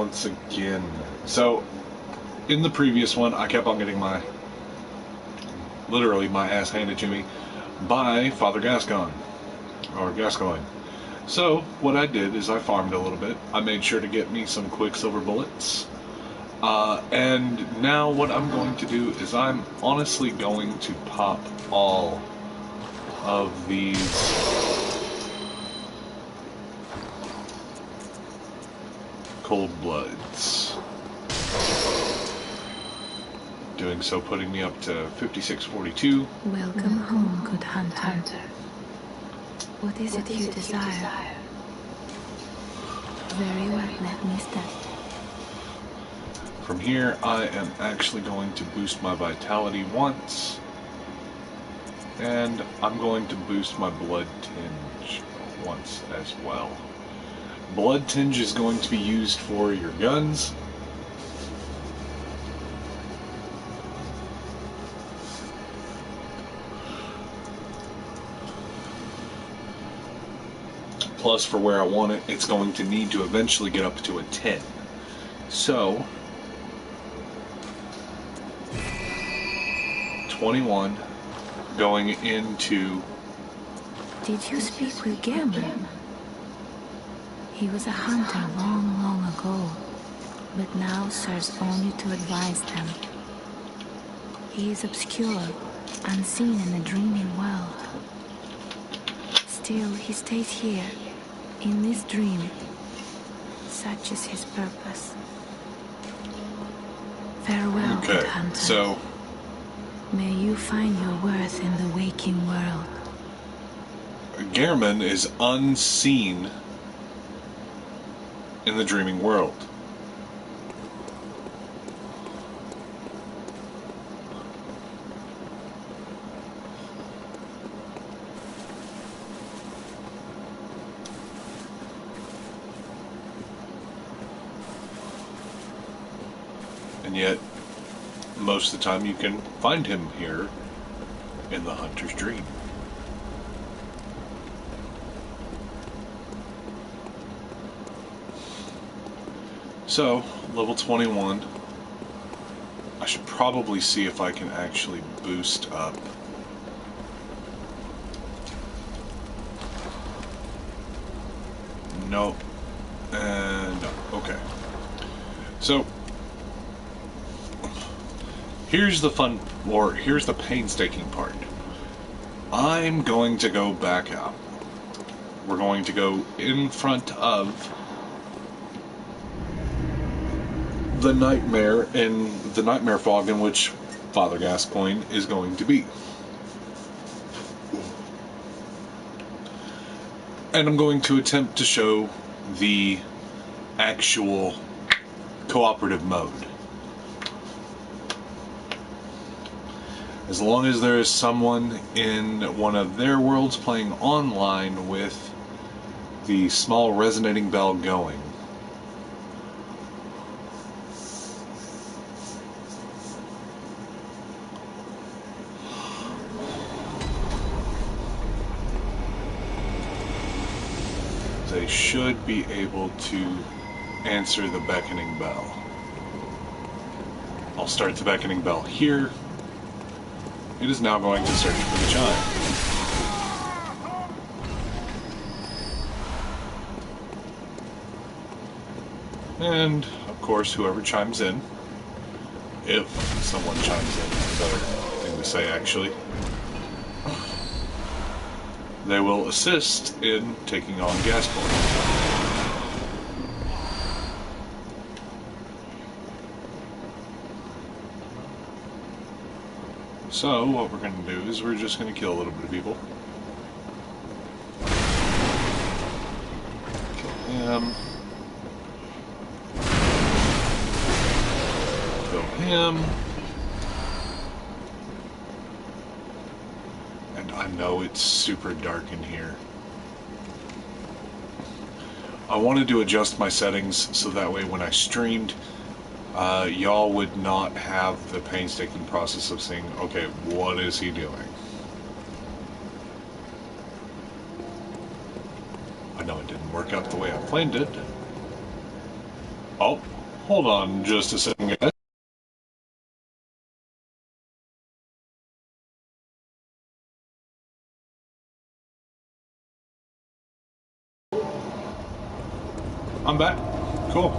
once again. So, in the previous one, I kept on getting literally my ass handed to me by Father Gascoigne. So, what I did is I farmed a little bit. I made sure to get me some quicksilver bullets. And now what I'm going to do is I'm honestly going to pop all of these cold bloods. Doing so putting me up to 5642. Welcome home, good hunter. What is it you desire? Very well, let me start. From here, I am actually going to boost my vitality once. And I'm going to boost my blood tinge once as well. Blood tinge is going to be used for your guns. Plus, for where I want it, it's going to need to eventually get up to a 10. So, 21 going into... Did you speak with German? He was a hunter long, long ago, but now serves only to advise them. He is obscure, unseen in the dreaming world. Still, he stays here, in this dream. Such is his purpose. Farewell, Okay, good hunter. so... May you find your worth in the waking world. Gehrman is unseen in the dreaming world. And yet, most of the time you can find him here in the hunter's dream. So, level 21. I should probably see if I can actually boost up. Nope. And no. Okay. So, here's the fun, or here's the painstaking part. I'm going to go back out. We're going to go in front of the nightmare fog in which Father Gascoigne is going to be. And I'm going to attempt to show the actual cooperative mode. As long as there is someone in one of their worlds playing online with the small resonating bell going. They should be able to answer the beckoning bell. I'll start the beckoning bell here. It is now going to search for the chime. And, of course, whoever chimes in, if someone chimes in, is a better thing to say, actually, they will assist in taking on Gascoigne. So, what we're going to do is we're just going to kill a little bit of people. Kill him. Kill him. And I know it's super dark in here. I wanted to adjust my settings so that way when I streamed, y'all would not have the painstaking process of saying, okay, what is he doing? I know it didn't work out the way I planned it. Oh, hold on just a second, guys. I'm back. Cool.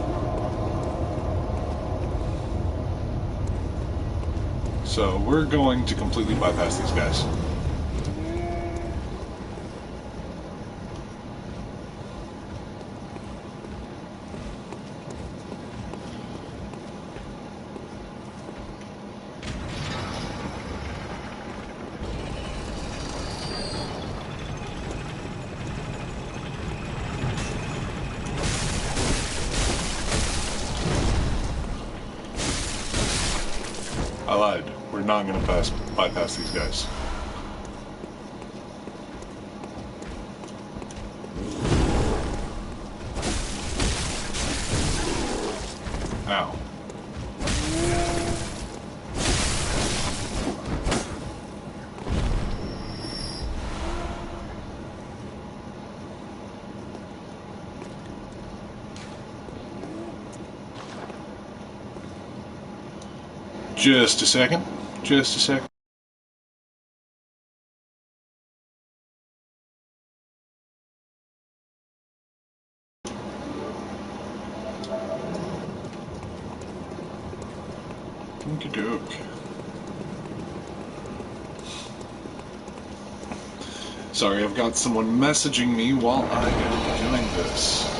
So we're going to completely bypass these guys. I lied. We're not going to bypass these guys. Ow. Just a second. Just a second. Okey-doke. Sorry, I've got someone messaging me while I am doing this.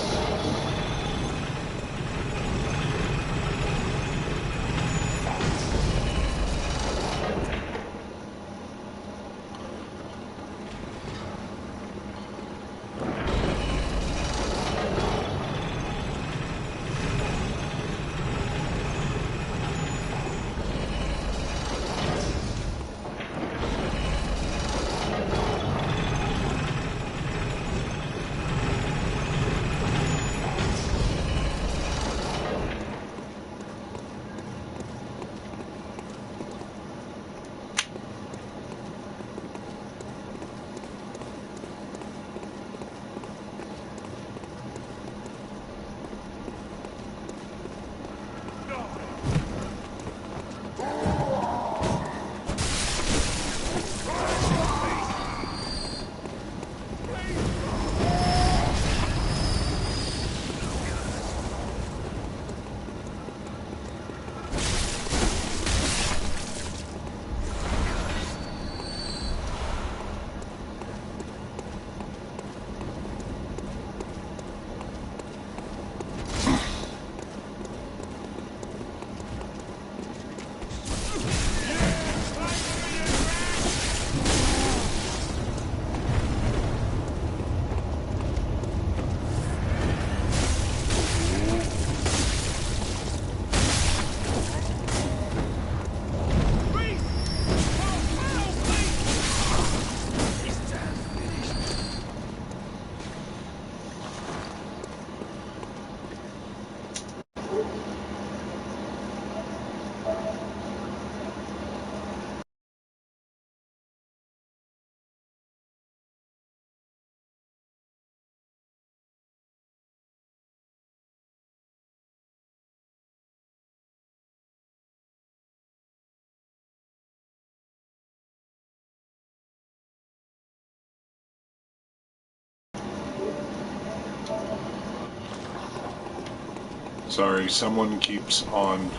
Sorry, someone keeps on...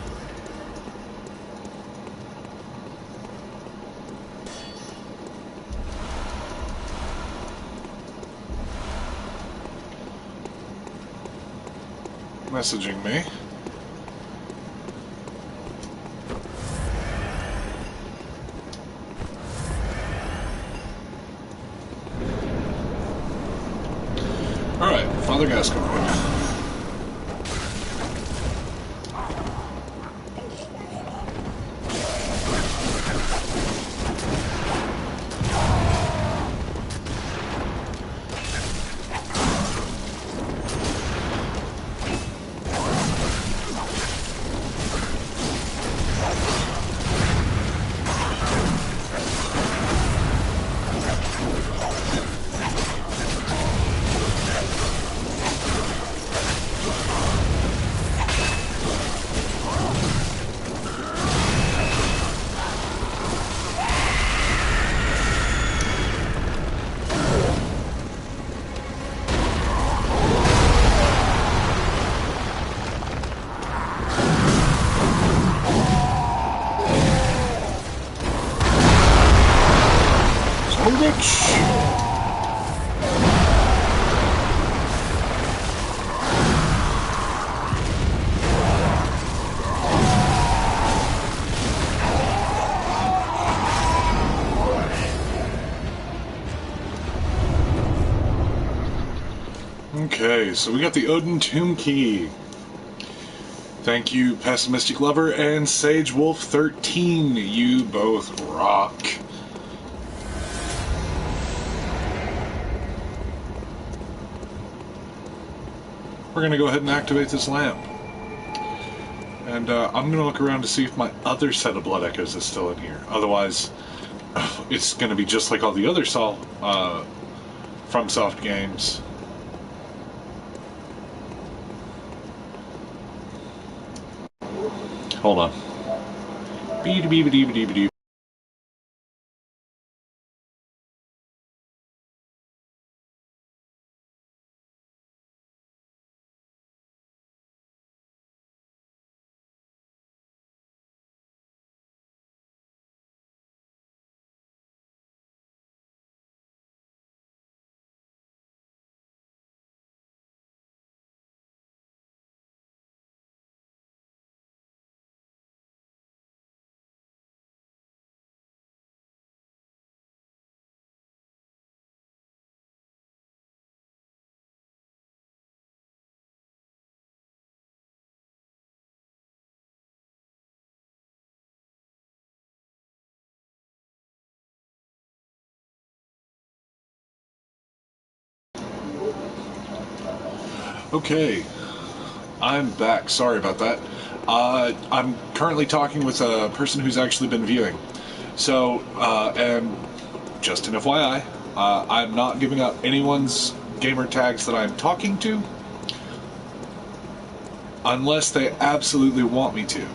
messaging me. Alright, Father Gascoigne. bitch! Okay, so we got the Odin Tomb Key. Thank you, Pessimistic Lover and Sage Wolf 13. You both rock. We're going to go ahead and activate this lamp. And I'm going to look around to see if my other set of Blood Echoes is still in here. Otherwise, it's going to be just like all the other FromSoft games. Hold on. Bee-dee-bee-dee-bee-dee-bee-dee. Okay, I'm back. Sorry about that. I'm currently talking with a person who's actually been viewing. So, and just an FYI, I'm not giving out anyone's gamer tags that I'm talking to unless they absolutely want me to.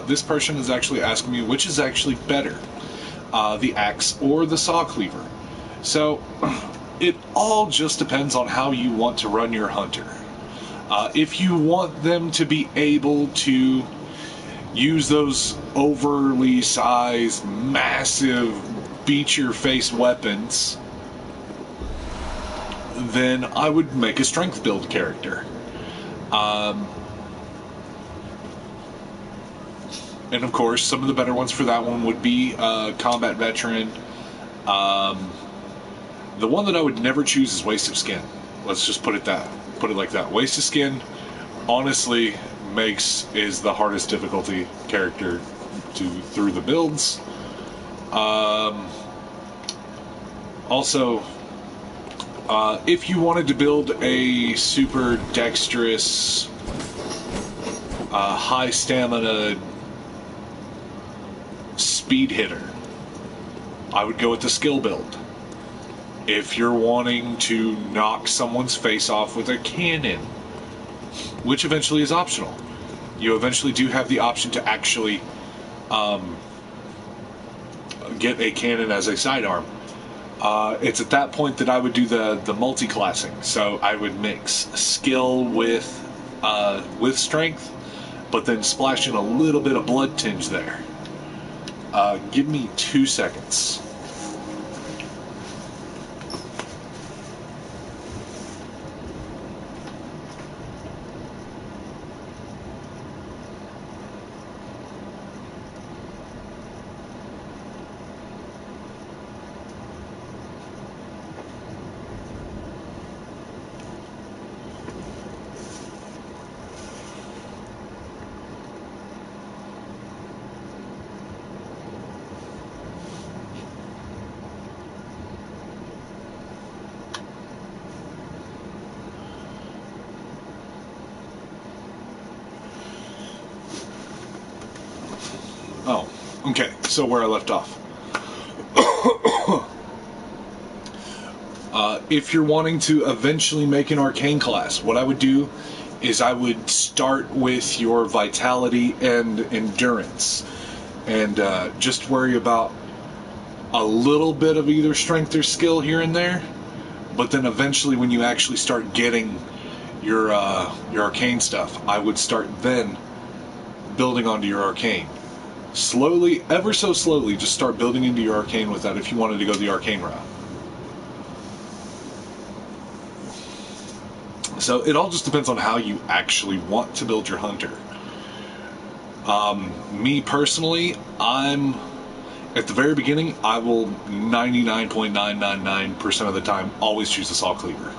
This person is actually asking me which is actually better, the axe or the saw cleaver. So, it all just depends on how you want to run your hunter. If you want them to be able to use those overly sized, massive, beat-your-face weapons, then I would make a strength build character. And of course, some of the better ones for that one would be Combat Veteran. The one that I would never choose is Waste of Skin. Let's just put it like that. Waste of Skin, honestly, is the hardest difficulty character through the builds. Also, if you wanted to build a super dexterous, high stamina speed hitter, I would go with the skill build. If you're wanting to knock someone's face off with a cannon, which eventually is optional, you eventually do have the option to actually get a cannon as a sidearm. It's at that point that I would do the multi-classing. So I would mix skill with strength, but then splash in a little bit of blood tinge there. Give me 2 seconds. Oh, okay, so where I left off. If you're wanting to eventually make an arcane class, what I would do is I would start with your vitality and endurance, and just worry about a little bit of either strength or skill here and there, but then eventually when you actually start getting your arcane stuff, I would start then building onto your arcane. slowly, ever so slowly, just start building into your arcane with that if you wanted to go the arcane route. So it all just depends on how you actually want to build your hunter. Me personally, I'm at the very beginning, I will 99.999% of the time always choose the saw cleaver.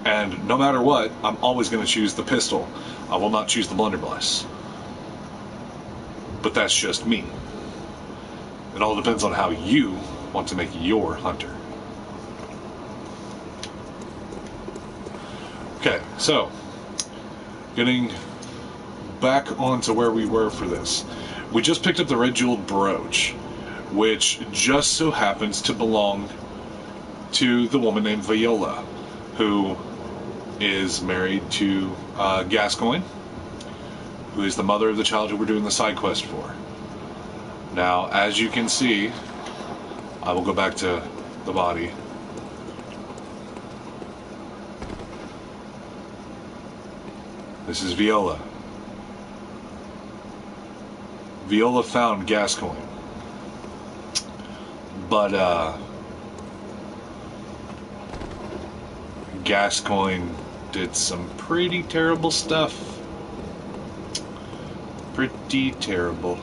And no matter what, I'm always going to choose the pistol. I will not choose the blunderbuss. But that's just me. It all depends on how you want to make your hunter. Okay, so getting back onto where we were for this. We just picked up the red jeweled brooch, which just so happens to belong to the woman named Viola, who is married to Gascoigne, who is the mother of the child who we're doing the side quest for. Now, as you can see, I will go back to the body. This is Viola. Viola found Gascoigne. But, Gascoigne did some pretty terrible stuff. Pretty terrible.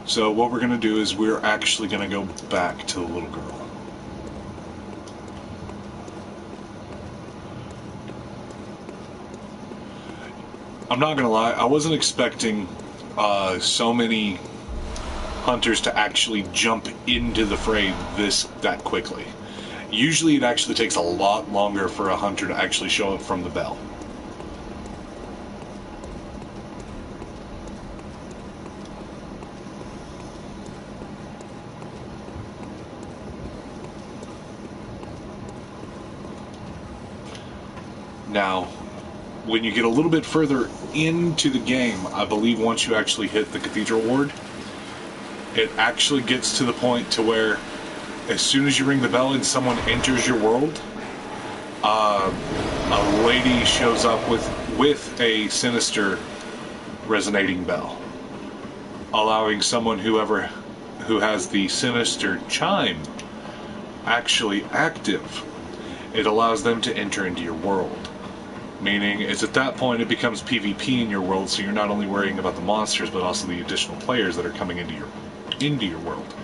So what we're going to do is we're actually going to go back to the little girl. I'm not going to lie, I wasn't expecting so many hunters to actually jump into the fray that quickly. Usually it actually takes a lot longer for a hunter to actually show up from the bell. Now, when you get a little bit further into the game, I believe once you actually hit the Cathedral Ward, it actually gets to the point to where as soon as you ring the bell and someone enters your world, a lady shows up with a sinister resonating bell, allowing someone who has the sinister chime actually active. It allows them to enter into your world. Meaning, it's at that point it becomes PvP in your world, so you're not only worrying about the monsters, but also the additional players that are coming into your world.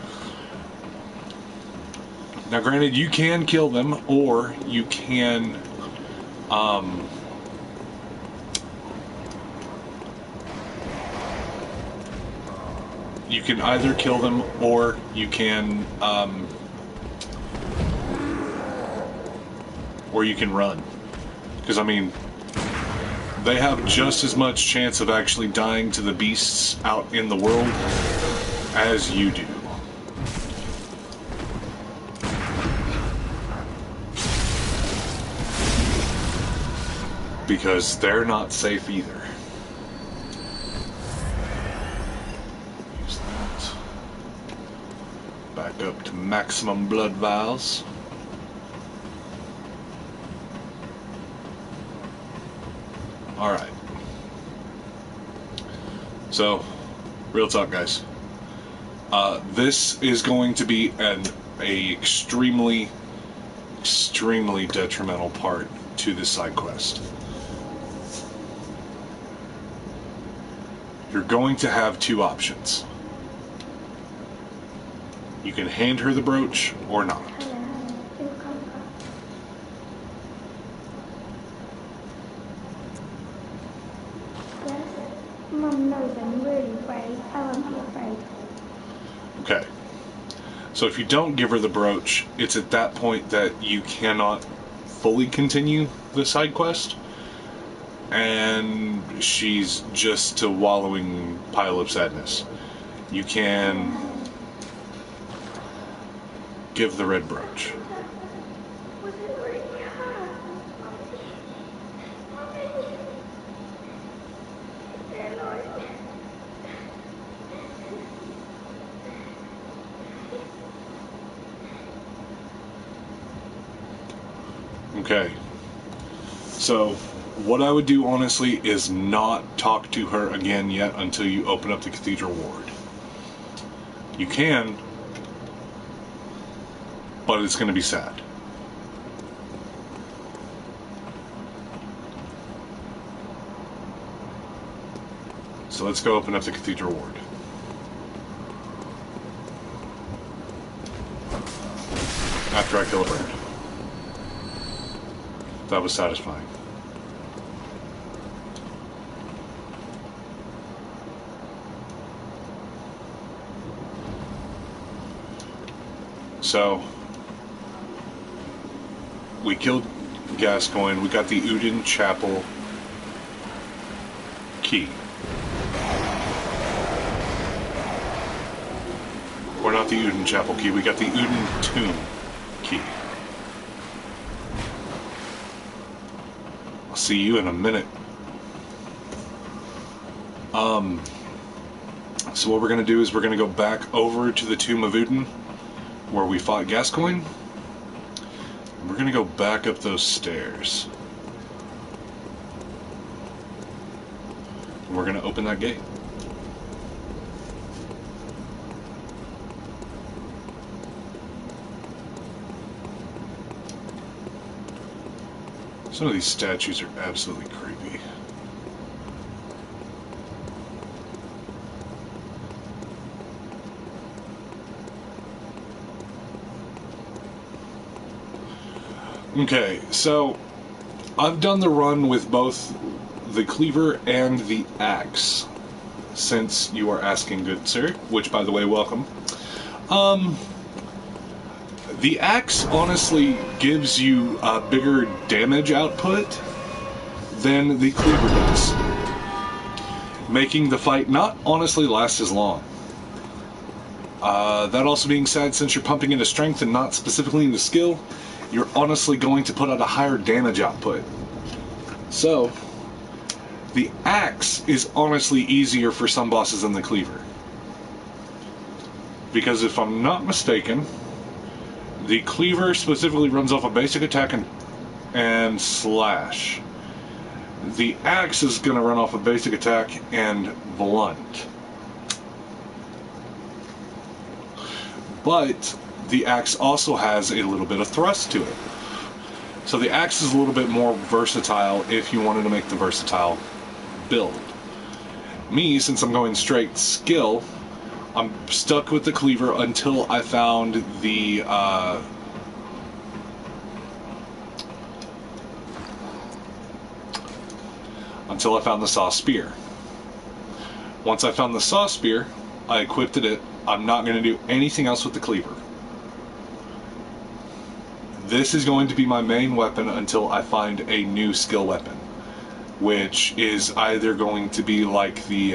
Now, granted, you can kill them, or you can, you can either kill them, or you can run. Because, I mean, they have just as much chance of actually dying to the beasts out in the world as you do. Because they're not safe either. Use that. Back up to maximum blood vials. Alright. So, real talk, guys. This is going to be an extremely detrimental part to this side quest. You're going to have two options. You can hand her the brooch or not. Mum knows I'm really afraid. I won't be afraid. Okay. So if you don't give her the brooch, it's at that point that you cannot fully continue the side quest. And she's just a wallowing pile of sadness. You can give the red brooch. Was it really her? They're alive. Okay. So What I would do, honestly, is not talk to her again yet until you open up the Cathedral Ward. You can, but it's going to be sad. So let's go open up the Cathedral Ward. After I kill a bird. That was satisfying. So, we killed Gascoigne, we got the Uden Chapel key. Or not the Uden Chapel key, we got the Uden Tomb key. I'll see you in a minute. So what we're going to do is we're going to go back over to the Tomb of Uden, where we fought Gascoigne. And we're going to go back up those stairs. And we're going to open that gate. Some of these statues are absolutely creepy. Okay, so I've done the run with both the cleaver and the axe, since you are asking, good sir, which, by the way, welcome. The axe honestly gives you a bigger damage output than the cleaver does, making the fight not honestly last as long. That also being said, since you're pumping into strength and not specifically into skill, you're honestly going to put out a higher damage output. So, the axe is honestly easier for some bosses than the cleaver. Because if I'm not mistaken, the cleaver specifically runs off a basic attack and slash. The axe is going to run off a basic attack and blunt. But the axe also has a little bit of thrust to it. So the axe is a little bit more versatile if you wanted to make the versatile build. Me, since I'm going straight skill, I'm stuck with the cleaver until I found the saw spear. Once I found the saw spear, I equipped it. I'm not going to do anything else with the cleaver. This is going to be my main weapon until I find a new skill weapon, which is either going to be like the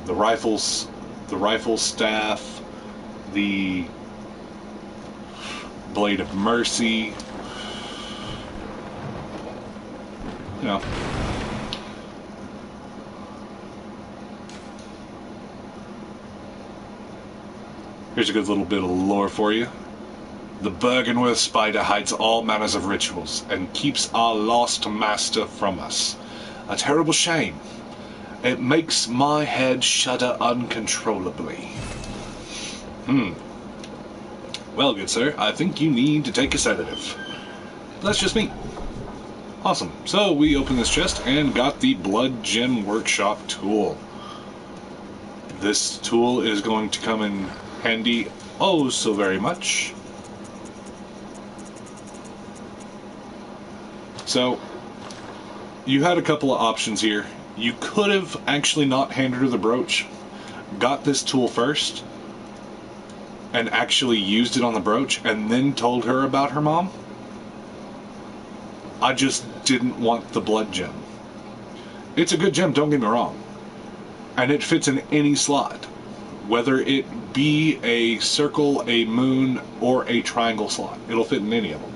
rifle staff, the blade of mercy, you know. Here's a good little bit of lore for you. The Bergenworth spider hides all manners of rituals and keeps our lost master from us. A terrible shame. It makes my head shudder uncontrollably. Well, good sir, I think you need to take a sedative. That's just me. Awesome. So we opened this chest and got the Blood Gem Workshop tool. This tool is going to come in handy oh so very much. So, you had a couple of options here. You could have actually not handed her the brooch, got this tool first, and actually used it on the brooch, and then told her about her mom. I just didn't want the blood gem. It's a good gem, don't get me wrong. And it fits in any slot. Whether it be a circle, a moon, or a triangle slot. It'll fit in any of them.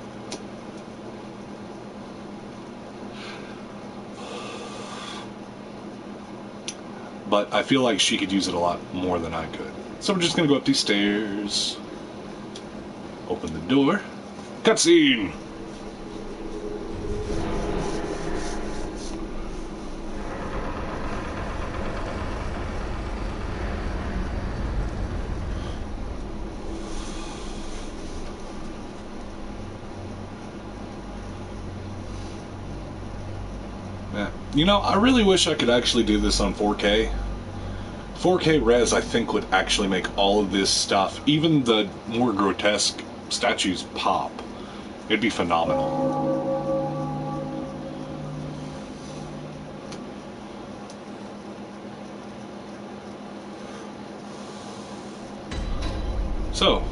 But I feel like she could use it a lot more than I could. So we're just going to go up these stairs. Open the door. Cutscene! Yeah. You know, I really wish I could actually do this on 4K. 4K res, I think, would actually make all of this stuff, even the more grotesque statues, pop. It'd be phenomenal. So,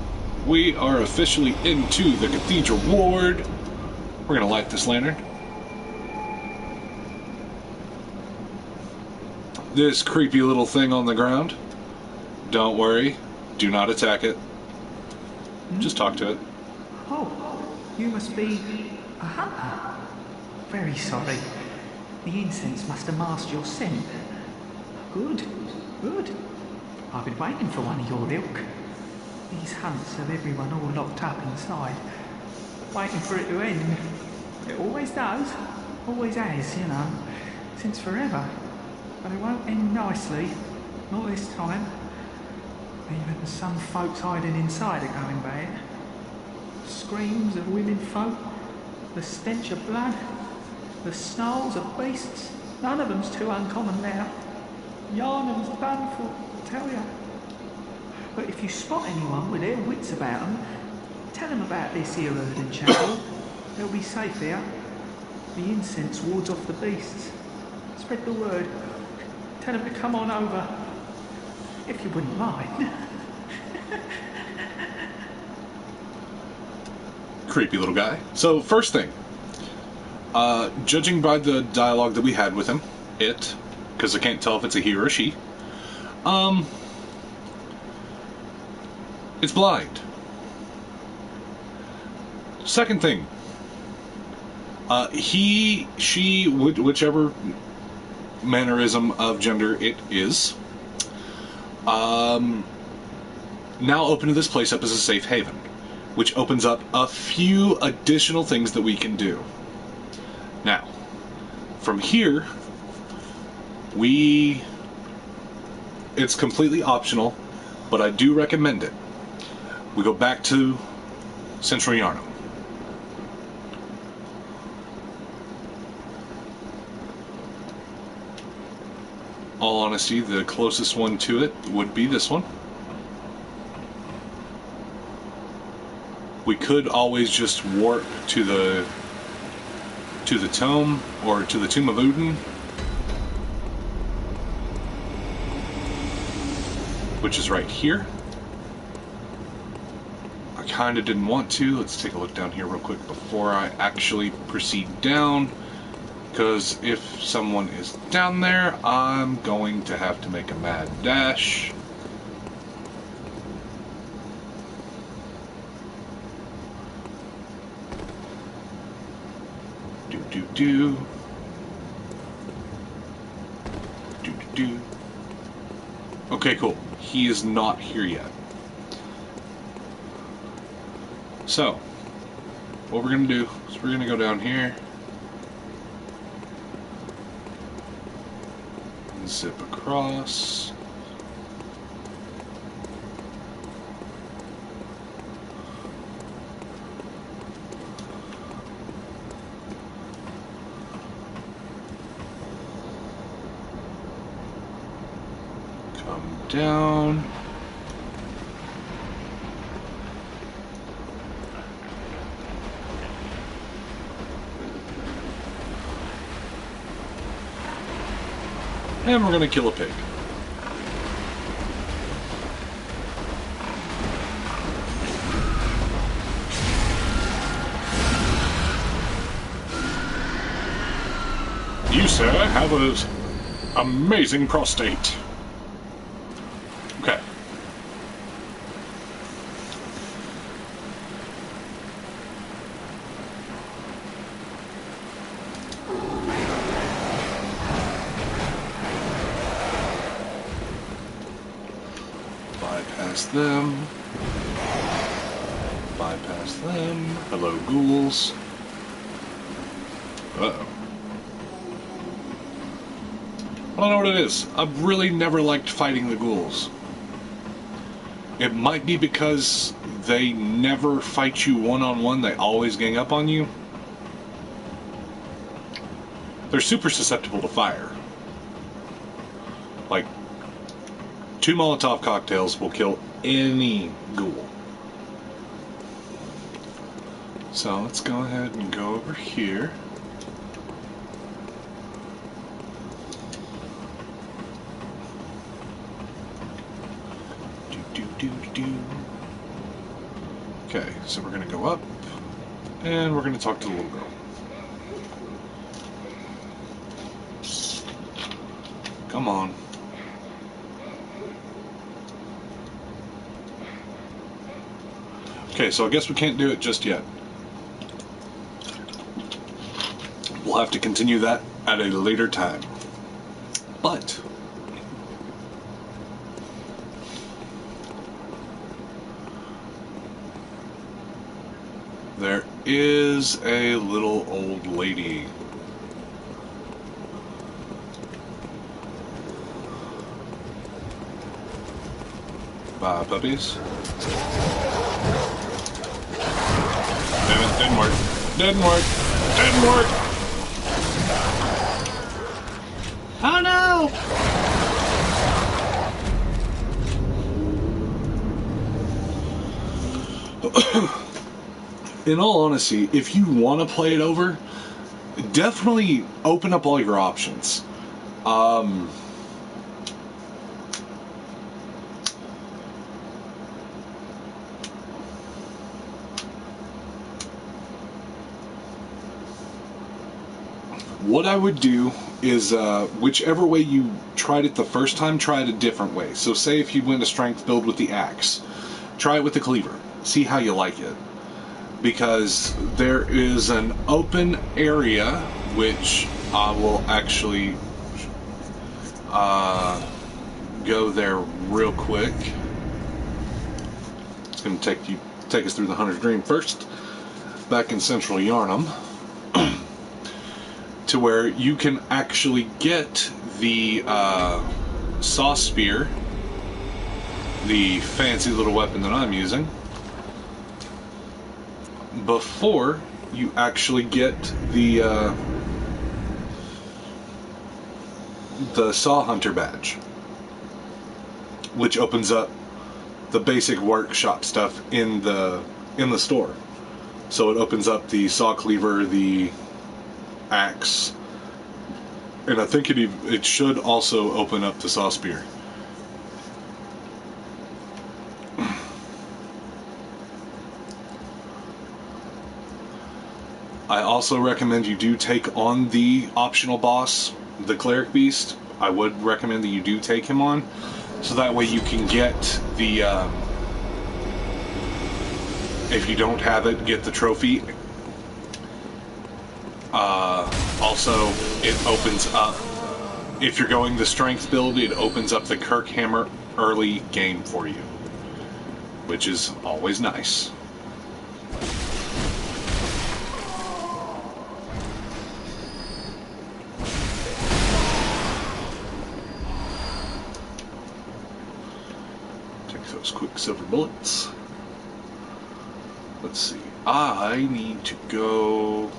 we are officially into the Cathedral Ward. We're gonna light this lantern. This creepy little thing on the ground. Don't worry. Do not attack it. Just talk to it. Oh, you must be a hunter. Very sorry. The incense must have masked your scent. Good, good. I've been waiting for one of your ilk. These hunts have everyone all locked up inside, waiting for it to end. It always does. Always has, you know, since forever. But it won't end nicely. Not this time. Even some folks hiding inside are going bad. Screams of women folk, the stench of blood, the snarls of beasts. None of them's too uncommon now. Yarnum's done for, I tell ya. But if you spot anyone with their wits about them, tell them about this here Earthen Chapel. They'll be safe here. The incense wards off the beasts. Spread the word. Tell them to come on over. If you wouldn't mind. Creepy little guy. So, first thing. Judging by the dialogue that we had with him, because I can't tell if it's a he or a she, it's blind. Second thing. He, she, whichever mannerism of gender it is, now opening this place up as a safe haven, which opens up a few additional things that we can do. Now, from here, it's completely optional, but I do recommend it. We go back to Central Yarnum. All honesty, the closest one to it would be this one. We could always just warp to the tome, or to the Tomb of Udin, which is right here. I kind of didn't want to. Let's take a look down here real quick before I actually proceed down. Because if someone is down there, I'm going to have to make a mad dash. Do. Okay, cool. He is not here yet. So, what we're going to do is we're going to go down here. Zip across. Come down. And we're gonna kill a pig. You, sir, have an amazing prostate. Okay. Bypass them. Bypass them. Hello, ghouls. Uh-oh. I don't know what it is. I've really never liked fighting the ghouls. It might be because they never fight you one-on-one. They always gang up on you. they're super susceptible to fire. Like, 2 Molotov cocktails will kill any ghoul. So let's go ahead and go over here. Okay, so we're going to go up, and we're going to talk to the little girl. Come on. Okay, so I guess we can't do it just yet. We'll have to continue that at a later time. But there is a little old lady. Bye, puppies. Damn it, didn't work. Didn't work. Didn't work. Oh no! In all honesty, if you want to play it over, definitely open up all your options. What I would do is, whichever way you tried it the first time, try it a different way. So say if you went a strength build with the axe, try it with the cleaver. See how you like it. Because there is an open area, which I will actually go there real quick. It's going to take us through the Hunter's Dream first, back in Central Yarnum, to where you can actually get the saw spear, the fancy little weapon that I'm using, before you actually get the Saw Hunter badge, which opens up the basic workshop stuff in the store. So it opens up the saw cleaver, the axe, and I think it should also open up the saw spear. I also recommend you do take on the optional boss, the Cleric Beast. I would recommend that you do take him on, so that way you can get the, if you don't have it, get the trophy. Also, it opens up, if you're going the strength build, it opens up the Kirk Hammer early game for you, which is always nice. Take those quick silver bullets. Let's see. I need to go...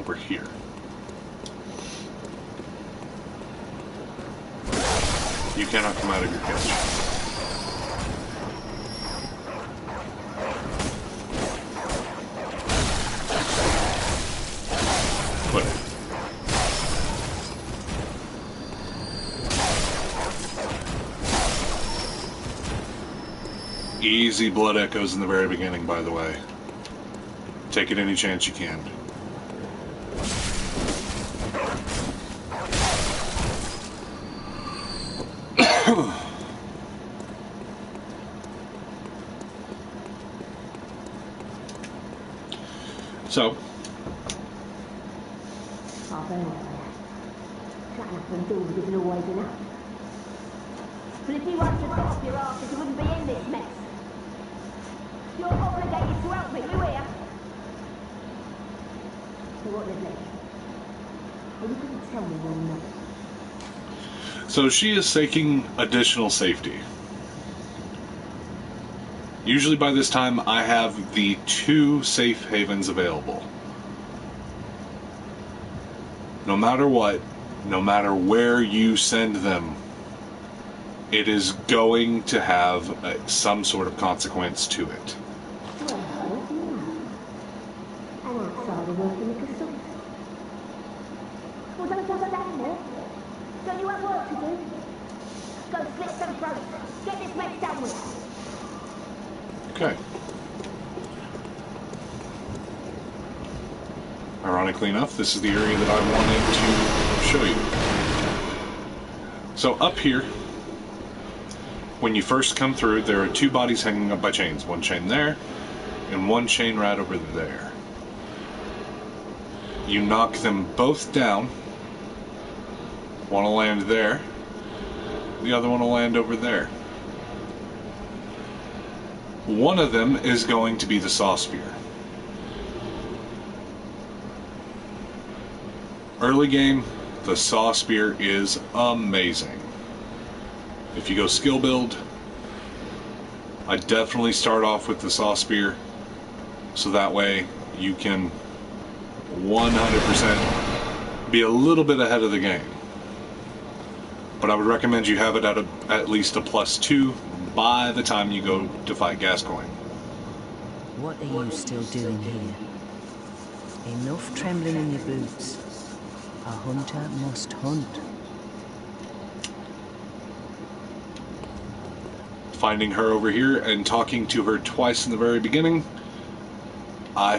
over here. You cannot come out of your cage. Put it. Easy blood echoes in the very beginning, by the way. Take it any chance you can. So, I'll burn it. Shutting up and doors isn't always enough. But if you weren't to stop your asses, you wouldn't be in this mess. You're obligated to help me, you hear? So what, Leslie? Are you going to tell me you're not? so she is seeking additional safety. Usually by this time I have the 2 safe havens available. No matter what, no matter where you send them, it is going to have some sort of consequence to it. Well, an outsider working a castle. Well, don't just stand there. Don't you have work to do? Go slit some throats. Get this mess done with. Okay. Ironically enough, this is the area that I wanted to show you. So up here, when you first come through, there are 2 bodies hanging up by chains. One chain there, and one chain right over there. You knock them both down. One will land there. The other one will land over there. One of them is going to be the saw spear. Early game, the saw spear is amazing. If you go skill build, I definitely start off with the saw spear, so that way you can 100% be a little bit ahead of the game. But I would recommend you have it at least a +2 by the time you go to fight Gascoigne. What are you still doing here? Enough trembling in your boots. A hunter must hunt. Finding her over here and talking to her twice in the very beginning. I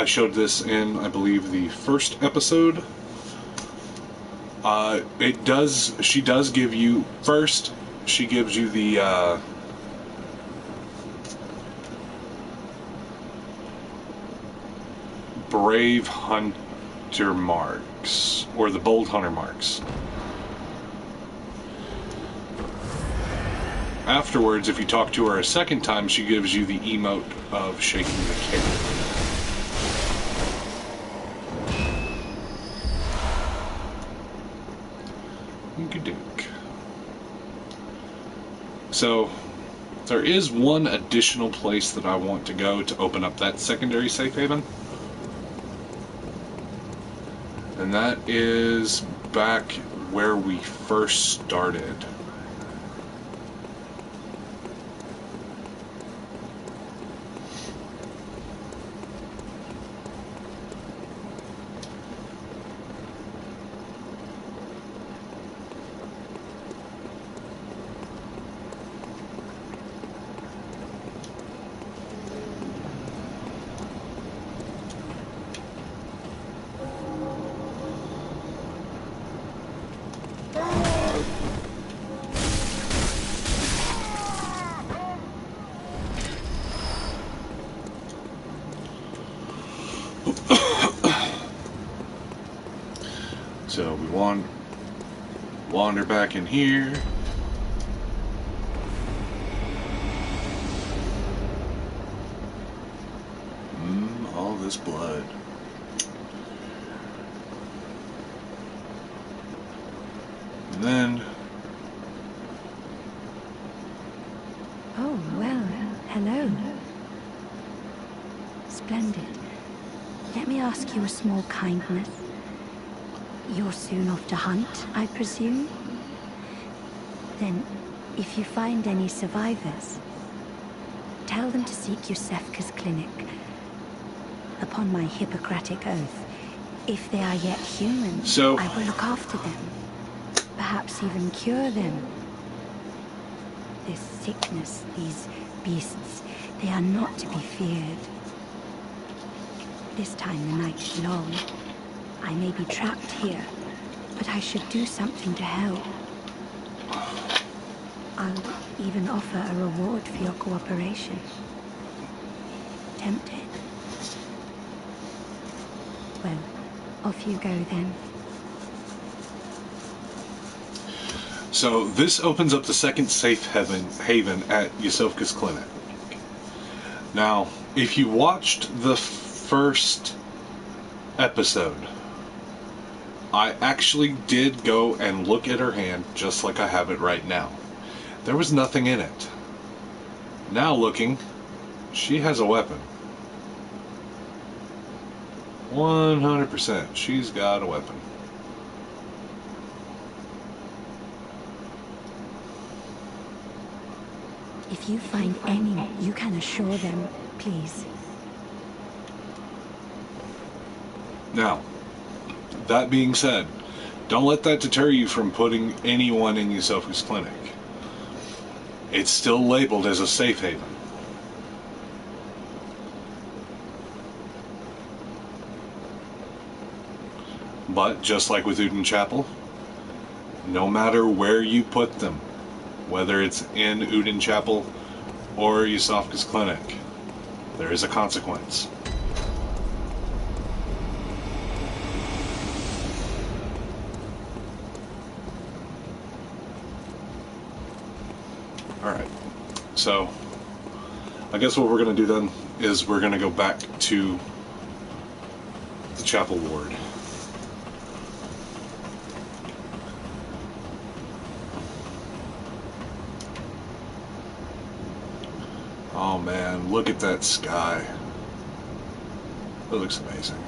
showed this in, I believe, the first episode. She does give you, first, she gives you the, Brave Hunter marks, or the Bold Hunter marks. Afterwards, if you talk to her a second time, she gives you the emote of shaking the cake. Duke. So, there is one additional place that I want to go to open up that secondary safe haven. And that is back where we first started. So we wander back in here. All this blood. And then... Oh, well, hello. Splendid. Let me ask you a small kindness. You're soon off to hunt, I presume? Then, if you find any survivors, tell them to seek Yusefka's clinic. Upon my Hippocratic oath, if they are yet human, I will look after them. Perhaps even cure them. This sickness, these beasts, they are not to be feared. This time the night is long. I may be trapped here, but I should do something to help. I'll even offer a reward for your cooperation. Tempted? Well, off you go then. So this opens up the second safe haven at Yusefka's clinic. Now, if you watched the first episode, I actually did go and look at her hand just like I have it right now. There was nothing in it. Now looking, She has a weapon. 100%. She's got a weapon. If you find any, you can assure them, please. Now, that being said, don't let that deter you from putting anyone in Yusofu's clinic. It's still labeled as a safe haven. But, just like with Uden Chapel, no matter where you put them, whether it's in Uden Chapel or Yusofka's clinic, there is a consequence. Alright, so I guess what we're going to do then is we're going to go back to the chapel ward. Oh man, look at that sky. That looks amazing.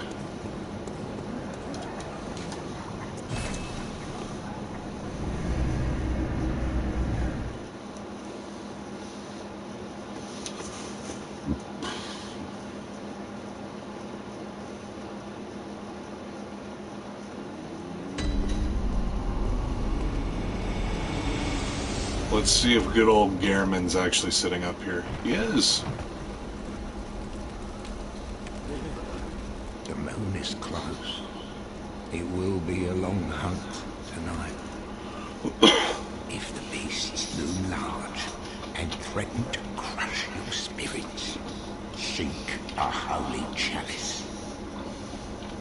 Let's see if good old Gehrman's actually sitting up here. He is. The moon is close. It will be a long hunt tonight. If the beasts loom large and threaten to crush your spirits, seek a holy chalice,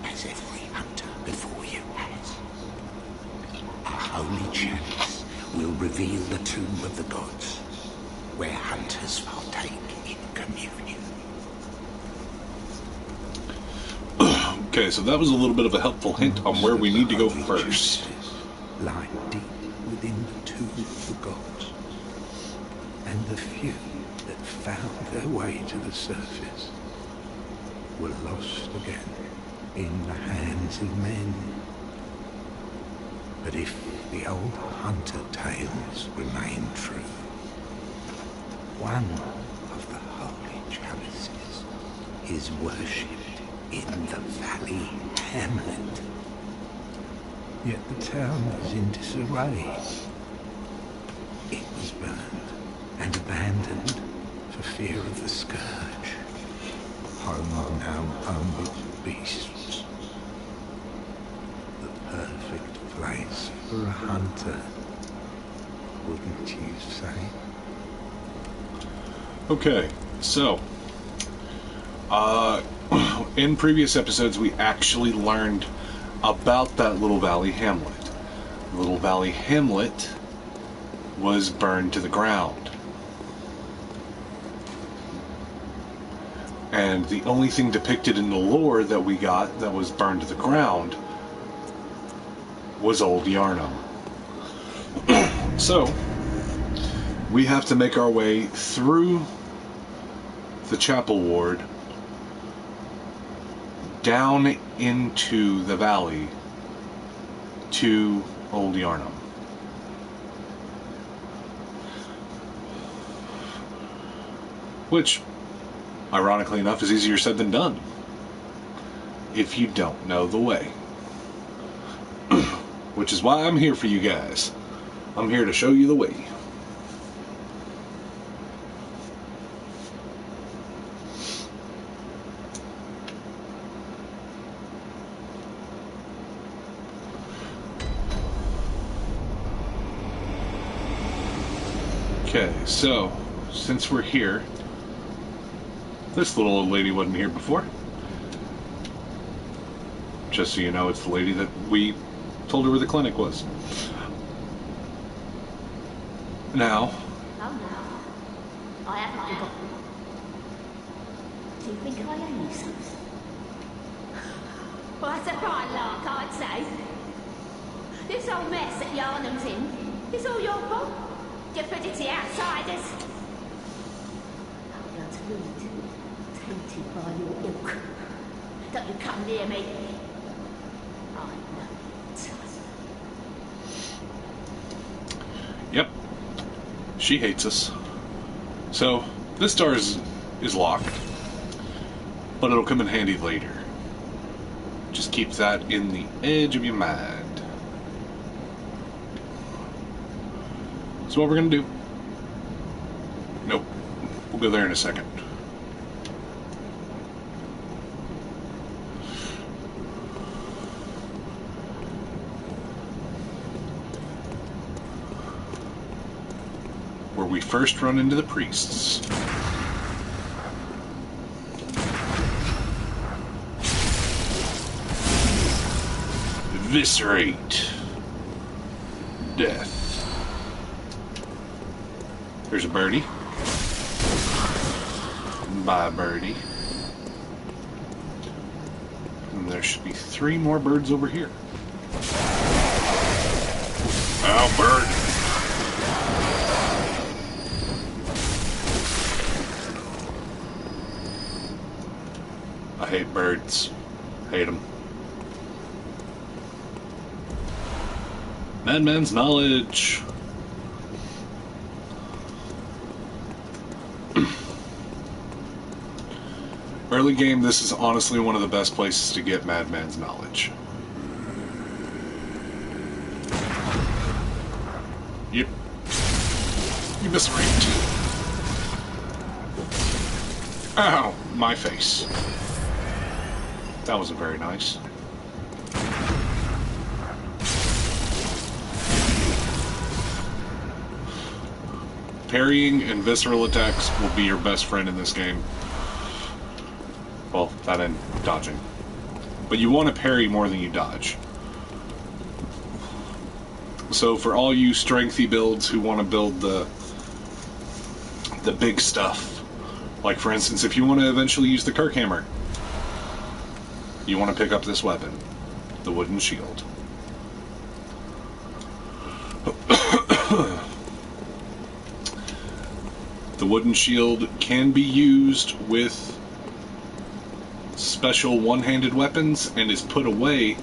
as every hunter before you has. A holy chalice will reveal the tomb of the gods, where hunters partake in communion. Okay, so that was a little bit of a helpful hint on where we need to go first. Lie deep within the tomb of the gods, and the few that found their way to the surface were lost again in the hands of men. But if the old hunter tales remain true, one of the holy chalices is worshipped in the valley hamlet. Yet the town is in disarray. It was burned and abandoned for fear of the scourge. Home now only to beasts. The perfect place for a hunter, wouldn't you say? Okay, so in previous episodes we actually learned about that little valley hamlet. Little Valley Hamlet was burned to the ground. And the only thing depicted in the lore that we got that was burned to the ground was Old Yarnum. So, we have to make our way through the chapel ward down into the valley to Old Yarnum. Which, ironically enough, is easier said than done if you don't know the way. Which is why I'm here for you guys. I'm here to show you the way. Okay, so, since we're here, this little old lady wasn't here before. Just so you know, it's the lady that we told her where the clinic was. Now. Oh no, I haven't forgotten. Do you think I owe you something? Well, that's a fine lark, I'd say. This old mess that Yarnum's in, it's all your fault. You put it to outsiders. I'll be able to read. hated by your ilk. Don't you come near me. I know it. Yep. She hates us. So, this door is locked. But it'll come in handy later. Just keep that in the edge of your mind. So what we're gonna do? Nope. We'll go there in a second. Where we first run into the priests. Eviscerate. Death. There's a birdie. Bye, birdie. And there should be 3 more birds over here. Oh, bird. I hate birds. Hate them. Madman's knowledge. Early game, this is honestly one of the best places to get Madman's knowledge. Yep. You misread. Ow, my face. That wasn't very nice. Parrying and visceral attacks will be your best friend in this game. Well, that and dodging. But you want to parry more than you dodge. So for all you strengthy builds who want to build the big stuff, like for instance, if you want to eventually use the Kirk hammer, you want to pick up this weapon, the wooden shield. The wooden shield can be used with special one-handed weapons and is put away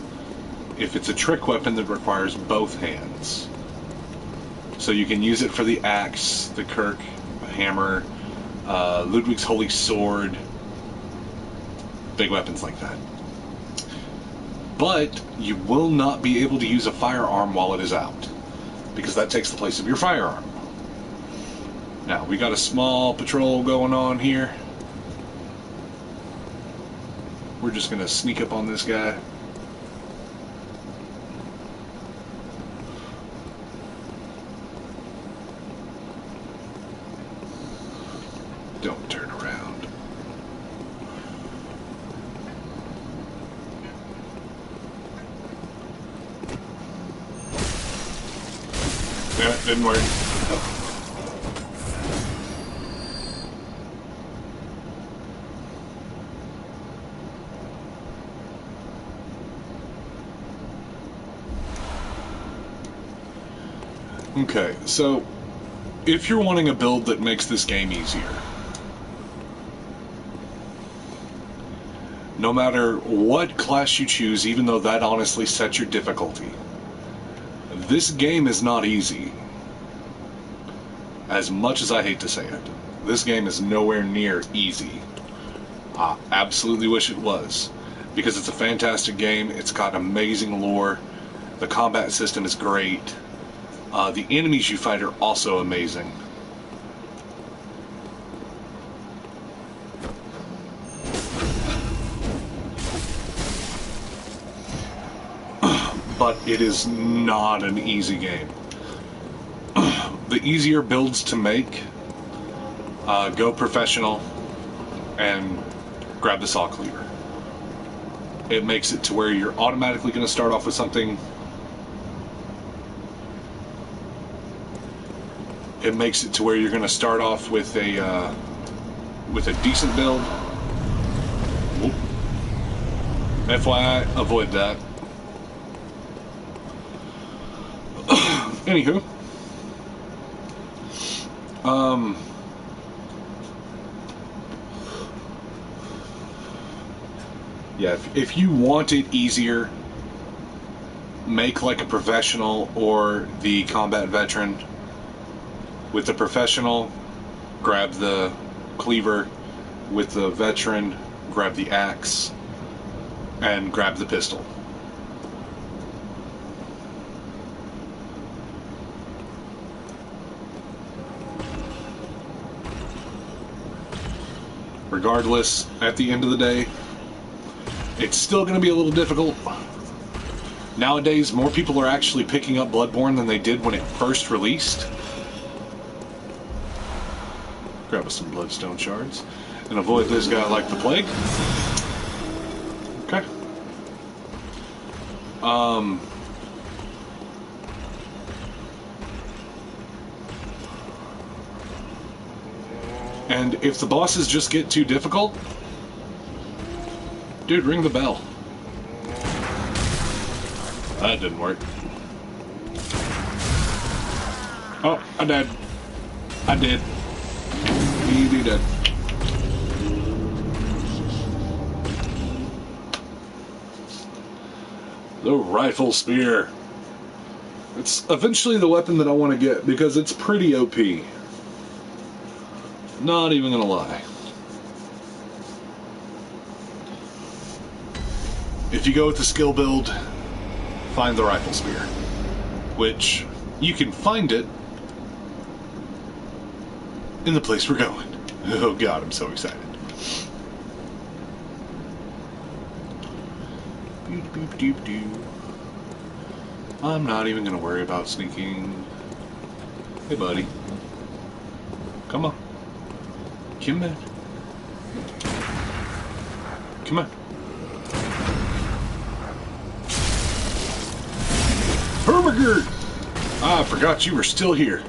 if it's a trick weapon that requires both hands. So you can use it for the axe, the Kirk hammer, Ludwig's holy sword, big weapons like that. But you will not be able to use a firearm while it is out, because that takes the place of your firearm. Now, we got a small patrol going on here. We're just going to sneak up on this guy. Don't turn around. Yeah, it didn't work. Okay, so if you're wanting a build that makes this game easier, no matter what class you choose, even though that honestly sets your difficulty, this game is not easy. As much as I hate to say it, this game is nowhere near easy. I absolutely wish it was, because it's a fantastic game. It's got amazing lore. The combat system is great. The enemies you fight are also amazing. But it is not an easy game. The easier builds to make, go professional and grab the saw cleaver. It makes it to where you're automatically going to start off with something. It makes it to where you're going to start off with a decent build. Whoop. FYI, avoid that. Anywho, Yeah, if you want it easier, make like a professional or the combat veteran. With the professional, grab the cleaver. With the veteran, grab the axe. And grab the pistol. Regardless, at the end of the day, it's still going to be a little difficult. Nowadays, more people are actually picking up Bloodborne than they did when it first released. Grab us some bloodstone shards. And avoid this guy like the plague. Okay. And if the bosses just get too difficult, dude, ring the bell. That didn't work. Oh, I died. I did. You did. The rifle spear. It's eventually the weapon that I want to get because it's pretty OP. Not even gonna lie. If you go with the skill build, find the rifle spear. Which, you can find it in the place we're going. Oh god, I'm so excited. Doop doop doop doop. I'm not even gonna worry about sneaking. Hey buddy. Come on. Come on. Come on. Hermagerd! I forgot you were still here.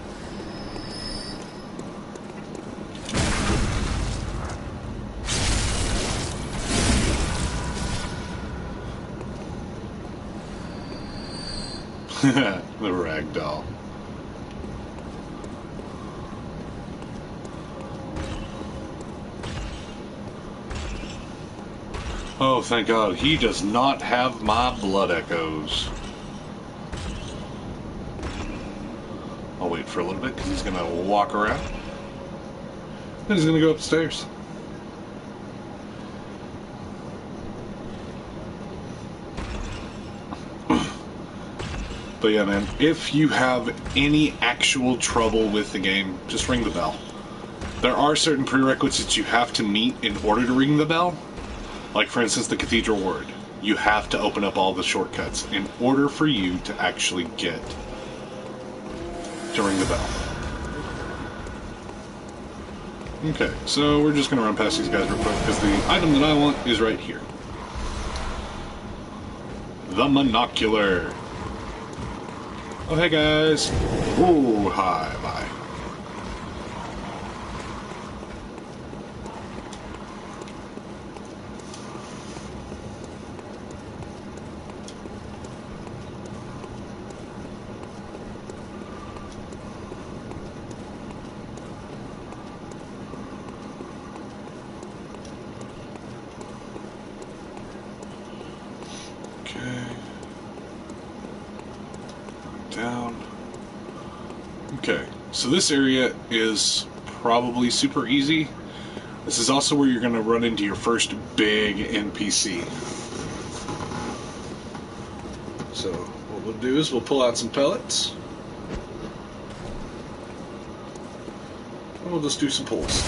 The ragdoll. Oh, thank God. He does not have my blood echoes. I'll wait for a little bit because he's going to walk around. Then he's going to go upstairs. But yeah, man, if you have any actual trouble with the game, just ring the bell. There are certain prerequisites you have to meet in order to ring the bell. Like, for instance, the Cathedral Word. You have to open up all the shortcuts in order for you to actually get to ring the bell. Okay, so we're just going to run past these guys real quick because the item that I want is right here. The Monocular. Oh, hey guys. Oh, hi, bye. Down. Okay, so this area is probably super easy. This is also where you're going to run into your first big NPC. So what we'll do is we'll pull out some pellets. And we'll just do some pulls.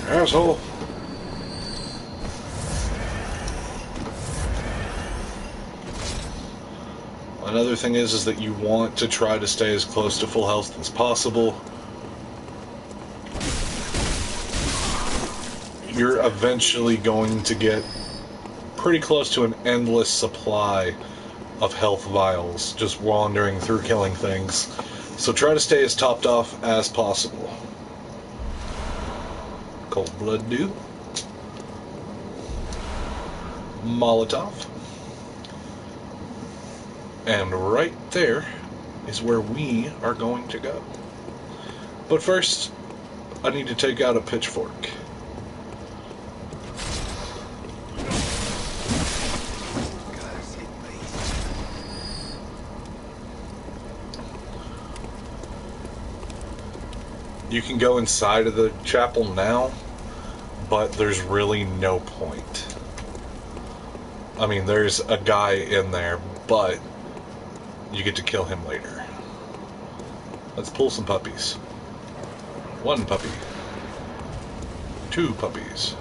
Asshole. Another thing is that you want to try to stay as close to full health as possible. You're eventually going to get pretty close to an endless supply of health vials just wandering through killing things. So try to stay as topped off as possible. Cold blood do. Molotov. And right there is where we are going to go. But first, I need to take out a pitchfork. You can go inside of the chapel now, but there's really no point. I mean, there's a guy in there, but you get to kill him later. Let's pull some puppies. 1 puppy. 2 puppies.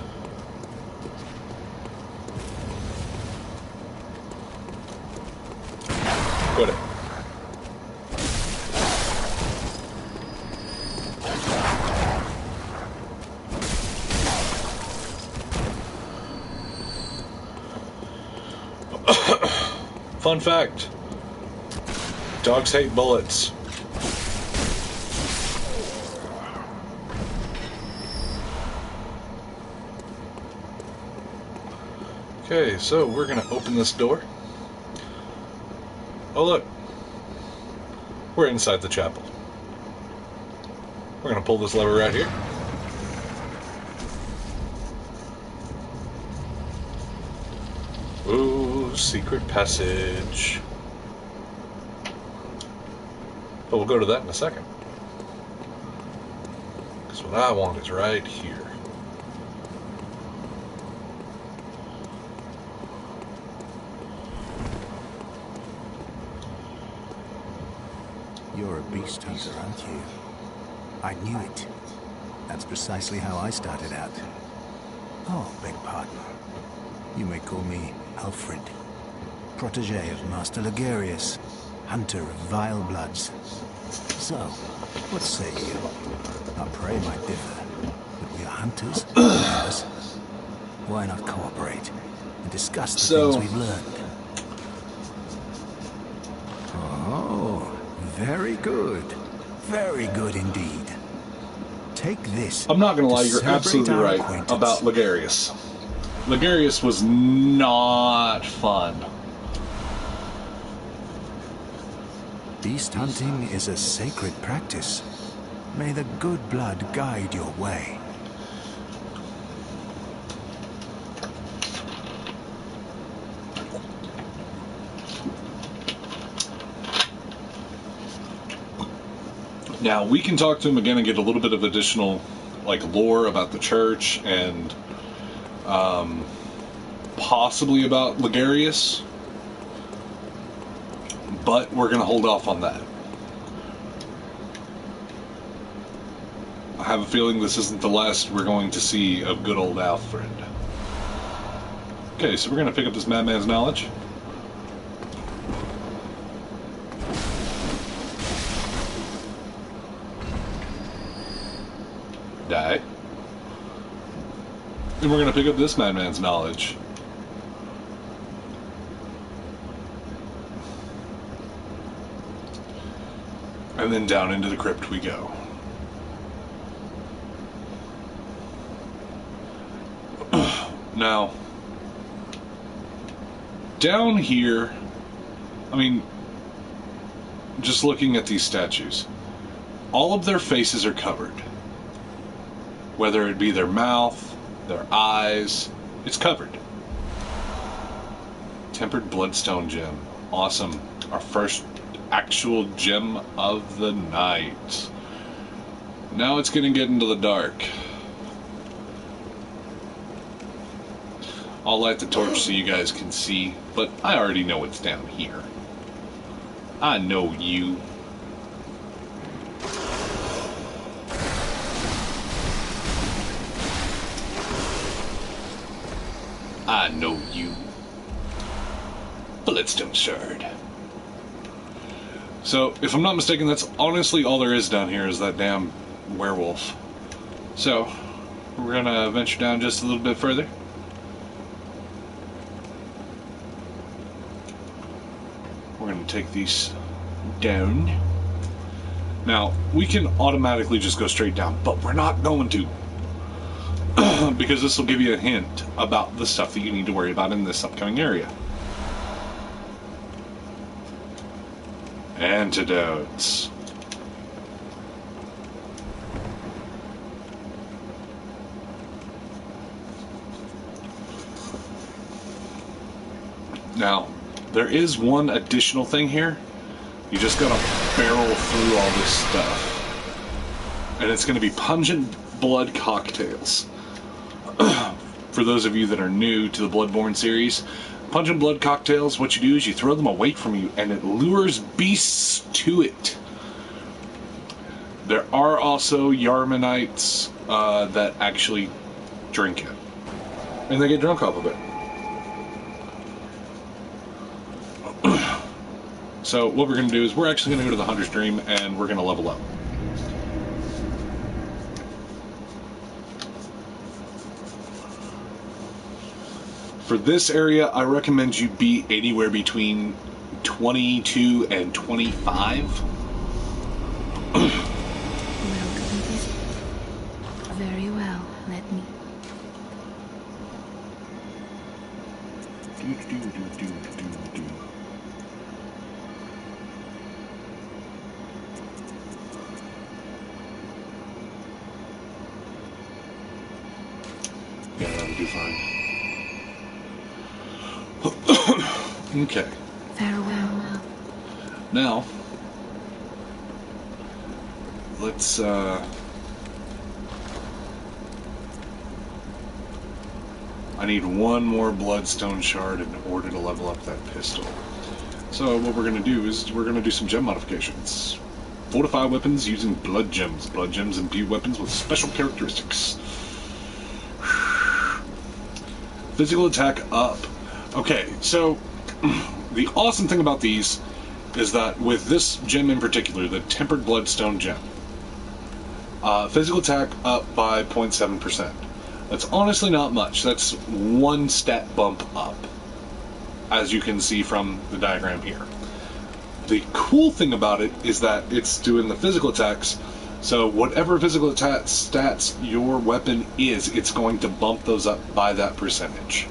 Got it. Fun fact. Dogs hate bullets. Okay, so we're going to open this door. Oh look. We're inside the chapel. We're going to pull this lever right here. Ooh, secret passage. But we'll go to that in a second. Because what I want is right here. You're a beast hunter, aren't you? I knew it. That's precisely how I started out. Oh, beg pardon. You may call me Alfred, protege of Master Ligarius, hunter of vile bloods. So, what say you? Our prey might differ, but we are hunters. Why not cooperate and discuss the things we've learned? Oh, very good. Very good indeed. Take this. I'm not going to lie, you're absolutely right about Ligarius. Ligarius was not fun. Beast hunting is a sacred practice. May the good blood guide your way. Now, we can talk to him again and get a little bit of additional, lore about the church and possibly about Ligarius. But we're going to hold off on that. I have a feeling this isn't the last we're going to see of good old Alfred. Okay, so we're going to pick up this madman's knowledge. Die. And we're going to pick up this madman's knowledge. And then down into the crypt we go. Now, down here, I mean, just looking at these statues, all of their faces are covered. Whether it be their mouth, their eyes, it's covered. Tempered bloodstone gem. Awesome. Our first actual gem of the night. Now it's going to get into the dark. I'll light the torch so you guys can see, but I already know what's down here. I know you. I know you. Bloodstone shard. So, if I'm not mistaken, that's honestly all there is down here is that damn werewolf. So, we're gonna venture down just a little bit further. We're gonna take these down. Now, we can automatically just go straight down, but we're not going to. Because this will give you a hint about the stuff that you need to worry about in this upcoming area. Antidotes. Now, there is one additional thing here. You just gotta barrel through all this stuff. And it's gonna be pungent blood cocktails. For those of you that are new to the Bloodborne series, pungent blood cocktails, what you do is you throw them away from you and it lures beasts to it. There are also Yarmanites that actually drink it. And they get drunk off of it. So what we're going to do is we're actually going to go to the Hunter's Dream and we're going to level up. For this area, I recommend you be anywhere between 22 and 25. Well, very well. Let me. Yeah, that'll do fine. Okay. Farewell. Now, let's, I need one more bloodstone shard in order to level up that pistol. So what we're going to do is we're going to do some gem modifications. Fortify weapons using blood gems. Blood gems imbue weapons with special characteristics. Physical attack up. Okay, so the awesome thing about these is that with this gem in particular, the Tempered Bloodstone gem, physical attack up by 0.7%. That's honestly not much. That's one stat bump up, as you can see from the diagram here. The cool thing about it is that it's doing the physical attacks, so whatever physical attack stats your weapon is, it's going to bump those up by that percentage.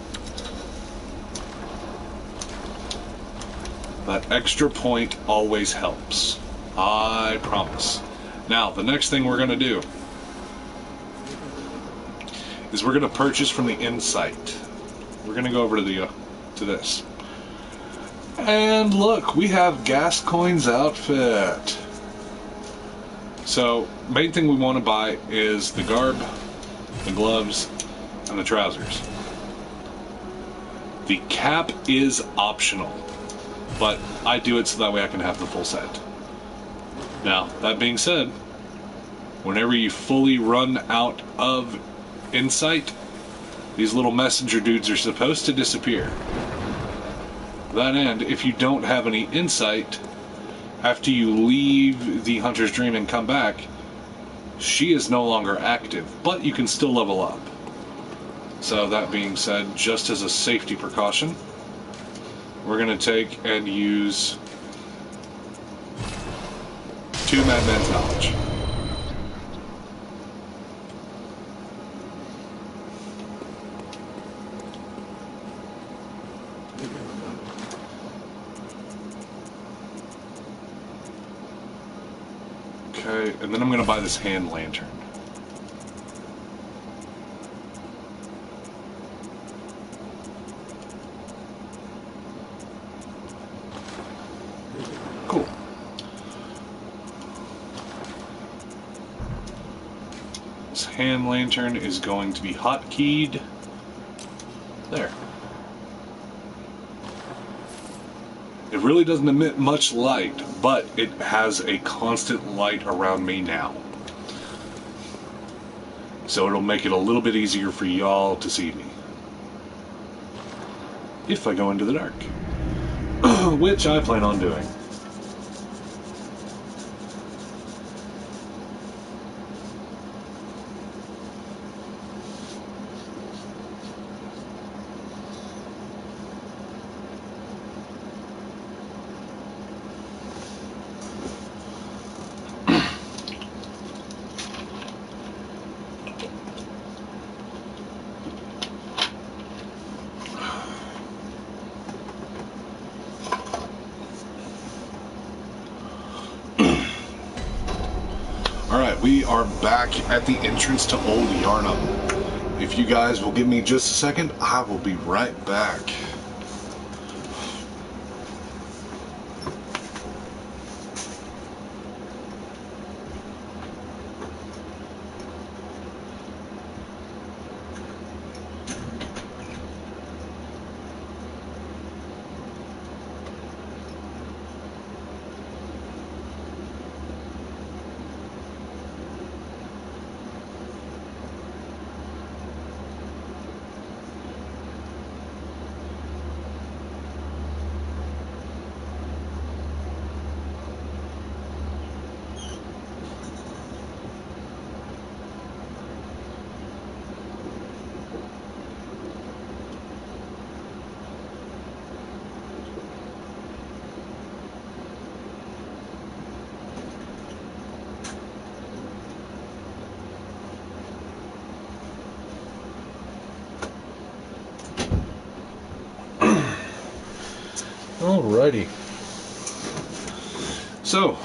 That extra point always helps. I promise. Now, the next thing we're going to do is we're going to purchase from the Insight. We're going to go over to this. And look, we have Gascoigne's outfit. So, main thing we want to buy is the garb, the gloves, and the trousers. The cap is optional, but I do it so that way I can have the full set. Now, that being said, whenever you fully run out of Insight, these little messenger dudes are supposed to disappear. To that end, if you don't have any Insight, after you leave the Hunter's Dream and come back, she is no longer active, but you can still level up. So that being said, just as a safety precaution, we're going to take and use 2 Madman's Knowledge. Okay, and then I'm going to buy this hand lantern. Cool. This hand lantern is going to be hotkeyed. There. It really doesn't emit much light, but it has a constant light around me now. So it'll make it a little bit easier for y'all to see me. If I go into the dark. Which I plan on doing. Alright, we are back at the entrance to Old Yarnum. If you guys will give me just a second, I will be right back. Alrighty. So,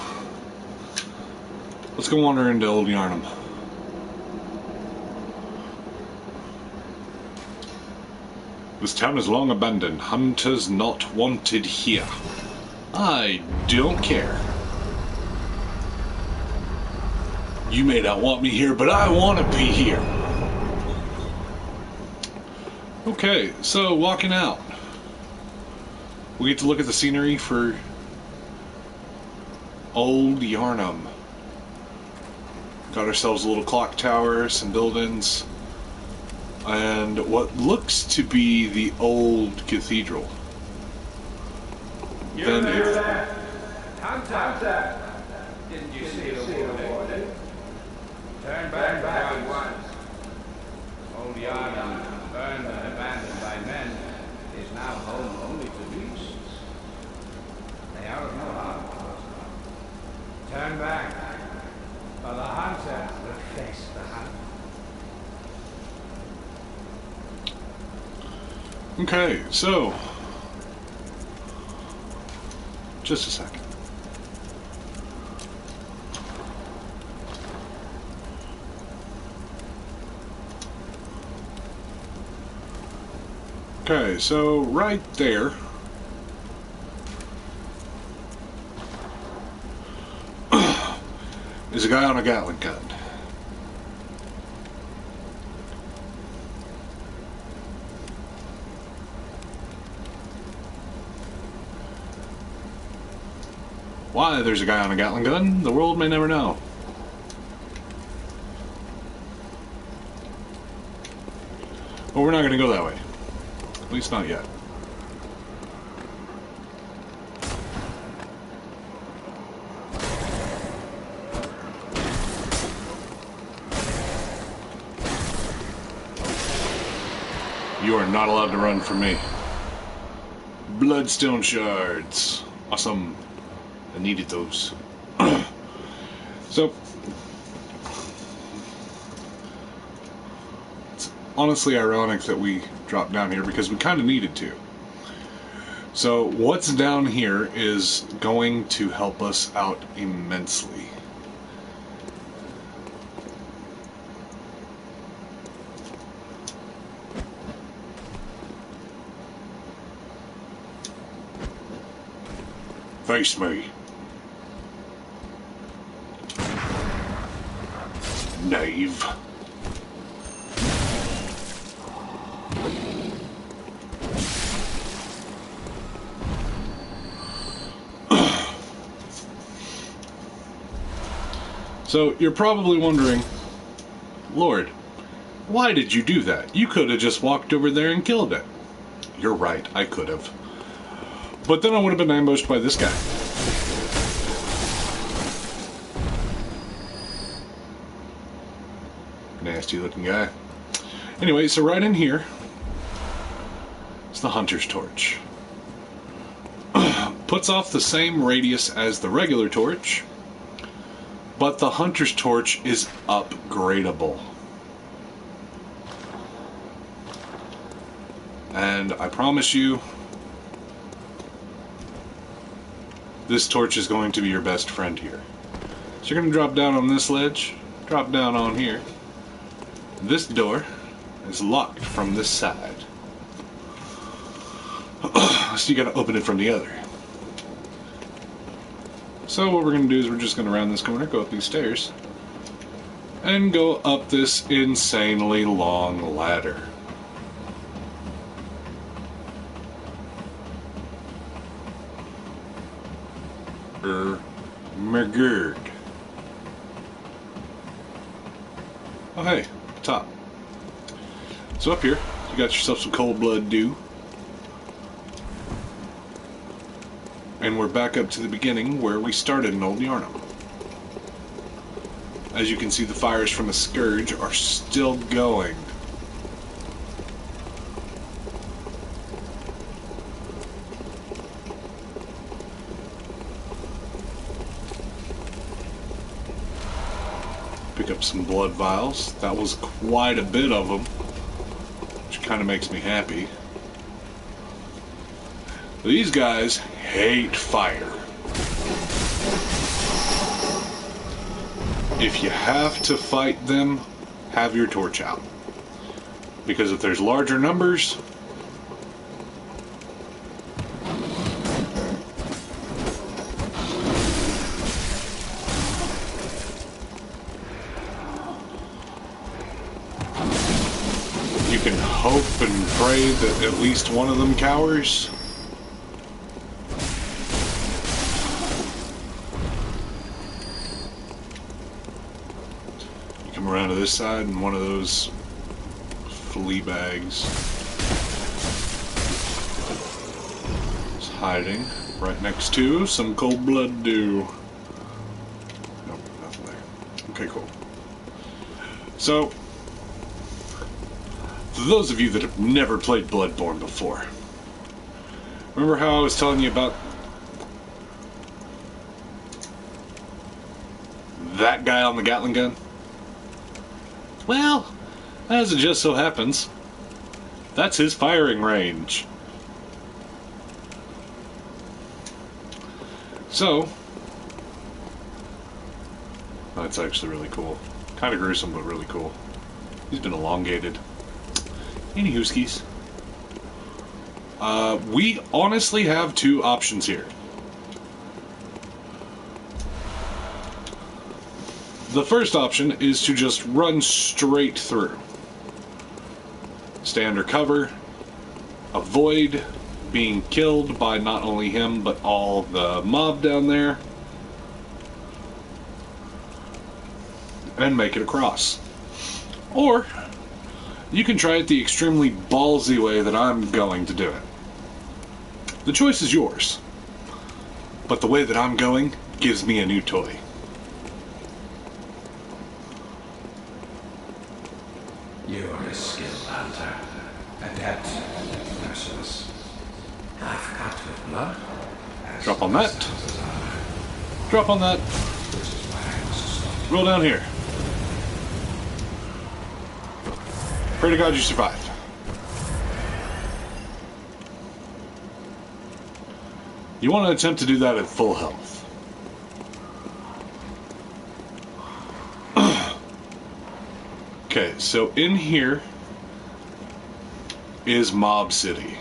let's go wander into Old Yarnum. This town is long abandoned. Hunters not wanted here. I don't care. You may not want me here, but I want to be here. Okay, so walking out. We get to look at the scenery for Old Yarnum. Got ourselves a little clock tower, some buildings, and what looks to be the old cathedral. Then if... Hunter! Didn't you see the warning? Turn back at once. Old Yarnum, burned and abandoned by men, is now home only to beasts. They are of no harm. Turn back, or the hunter will face the hunt. Okay, so... just a second. Okay, so right there is a guy on a Gatling gun. Why there's a guy on a Gatling gun, the world may never know. But we're not going to go that way. At least not yet. You are not allowed to run from me. Bloodstone shards. Awesome. I needed those. So, it's honestly ironic that we dropped down here because we kind of needed to. So, what's down here is going to help us out immensely. Face me. Knave. So, you're probably wondering, Lord, why did you do that? You could have just walked over there and killed it. You're right, I could have. But then I would have been ambushed by this guy. Nasty looking guy. Anyway, so right in here is the Hunter's Torch. Puts off the same radius as the regular torch, but the Hunter's Torch is upgradable. And I promise you, this torch is going to be your best friend here. So you're going to drop down on this ledge, drop down on here. This door is locked from this side. So you got to open it from the other. So what we're going to do is we're just going to round this corner, go up these stairs, and go up this insanely long ladder. Mergurd. Oh hey, top. So up here, you got yourself some cold blood dew. And we're back up to the beginning where we started in Old Yarnum. As you can see, the fires from the Scourge are still going. Pick up some blood vials. That was quite a bit of them, which kind of makes me happy. These guys hate fire. If you have to fight them, have your torch out. Because if there's larger numbers, you can hope and pray that at least one of them cowers. You come around to this side and one of those flea bags is hiding right next to some cold blood dew. Nope, nothing there. Okay, cool. So, for those of you that have never played Bloodborne before, remember how I was telling you about that guy on the Gatling gun? Well, as it just so happens, that's his firing range. So, that's actually really cool. Kind of gruesome, but really cool. He's been elongated. Any hooskies? We honestly have two options here. The first option is to just run straight through. Stay under cover, avoid being killed by not only him, but all the mob down there, and make it across. Or, you can try it the extremely ballsy way that I'm going to do it. The choice is yours, but the way that I'm going gives me a new toy. You are a skilled hunter, adept, merciless. I've cut with blood. Drop on that. Drop on that. Roll down here. Pray to God you survived. You want to attempt to do that at full health. Okay, so in here is Mob City.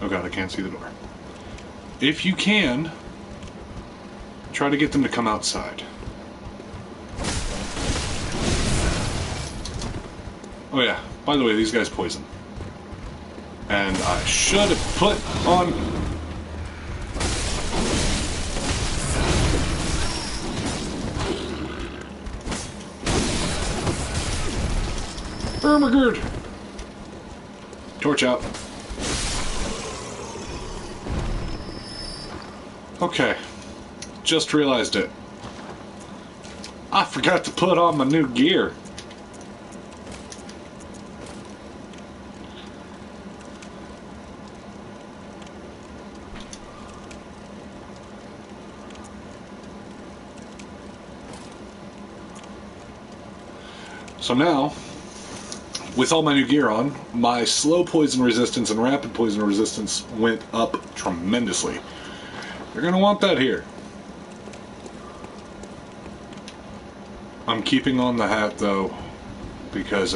Oh god, I can't see the door. If you can, try to get them to come outside. Oh yeah, by the way, these guys poison. And I should have put on... Ermagerd! Torch out. Okay, just realized it. I forgot to put on my new gear. So now, with all my new gear on, my slow poison resistance and rapid poison resistance went up tremendously. You're going to want that here. I'm keeping on the hat though, because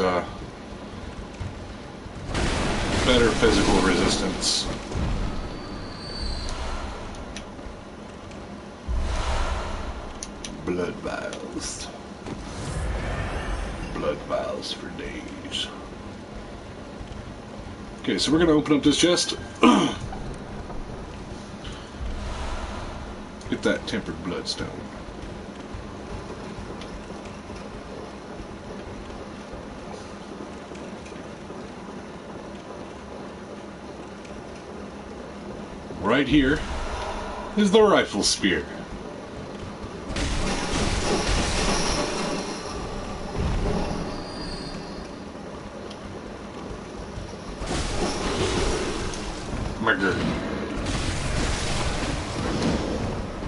better physical resistance. Blood vials. Blood vials for days. Okay, so we're going to open up this chest. Get that tempered bloodstone. Right here is the rifle spear. Murder.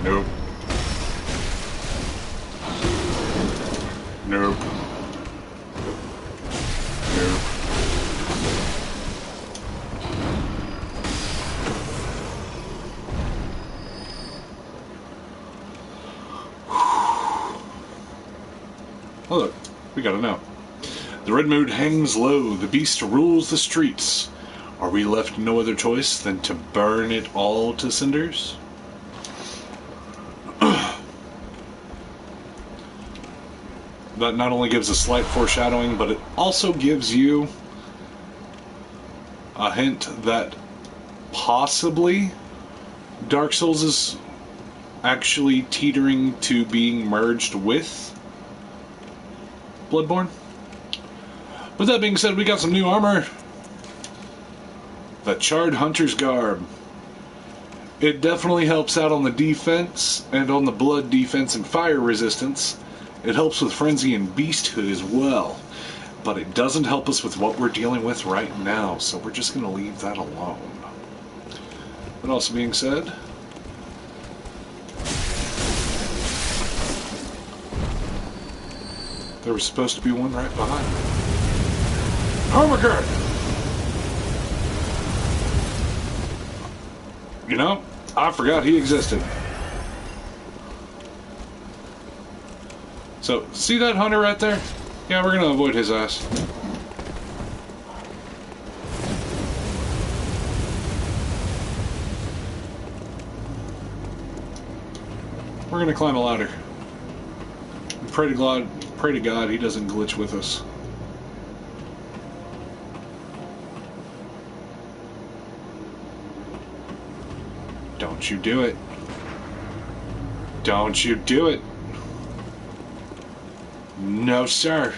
Nope. Nope. Nope. Oh look, we gotta know. The red mood hangs low, the beast rules the streets. Are we left no other choice than to burn it all to cinders? That not only gives a slight foreshadowing, but it also gives you a hint that possibly Dark Souls is actually teetering to being merged with Bloodborne. With that being said, we got some new armor. The Charred Hunter's Garb. It definitely helps out on the defense and on the blood defense and fire resistance. It helps with frenzy and beasthood as well. But it doesn't help us with what we're dealing with right now, so we're just going to leave that alone. That also being said, there was supposed to be one right behind me. Armor! You know, I forgot he existed. So, see that hunter right there? Yeah, we're gonna avoid his ass. We're gonna climb a ladder. And pray to God he doesn't glitch with us. Don't you do it. Don't you do it. No, sir.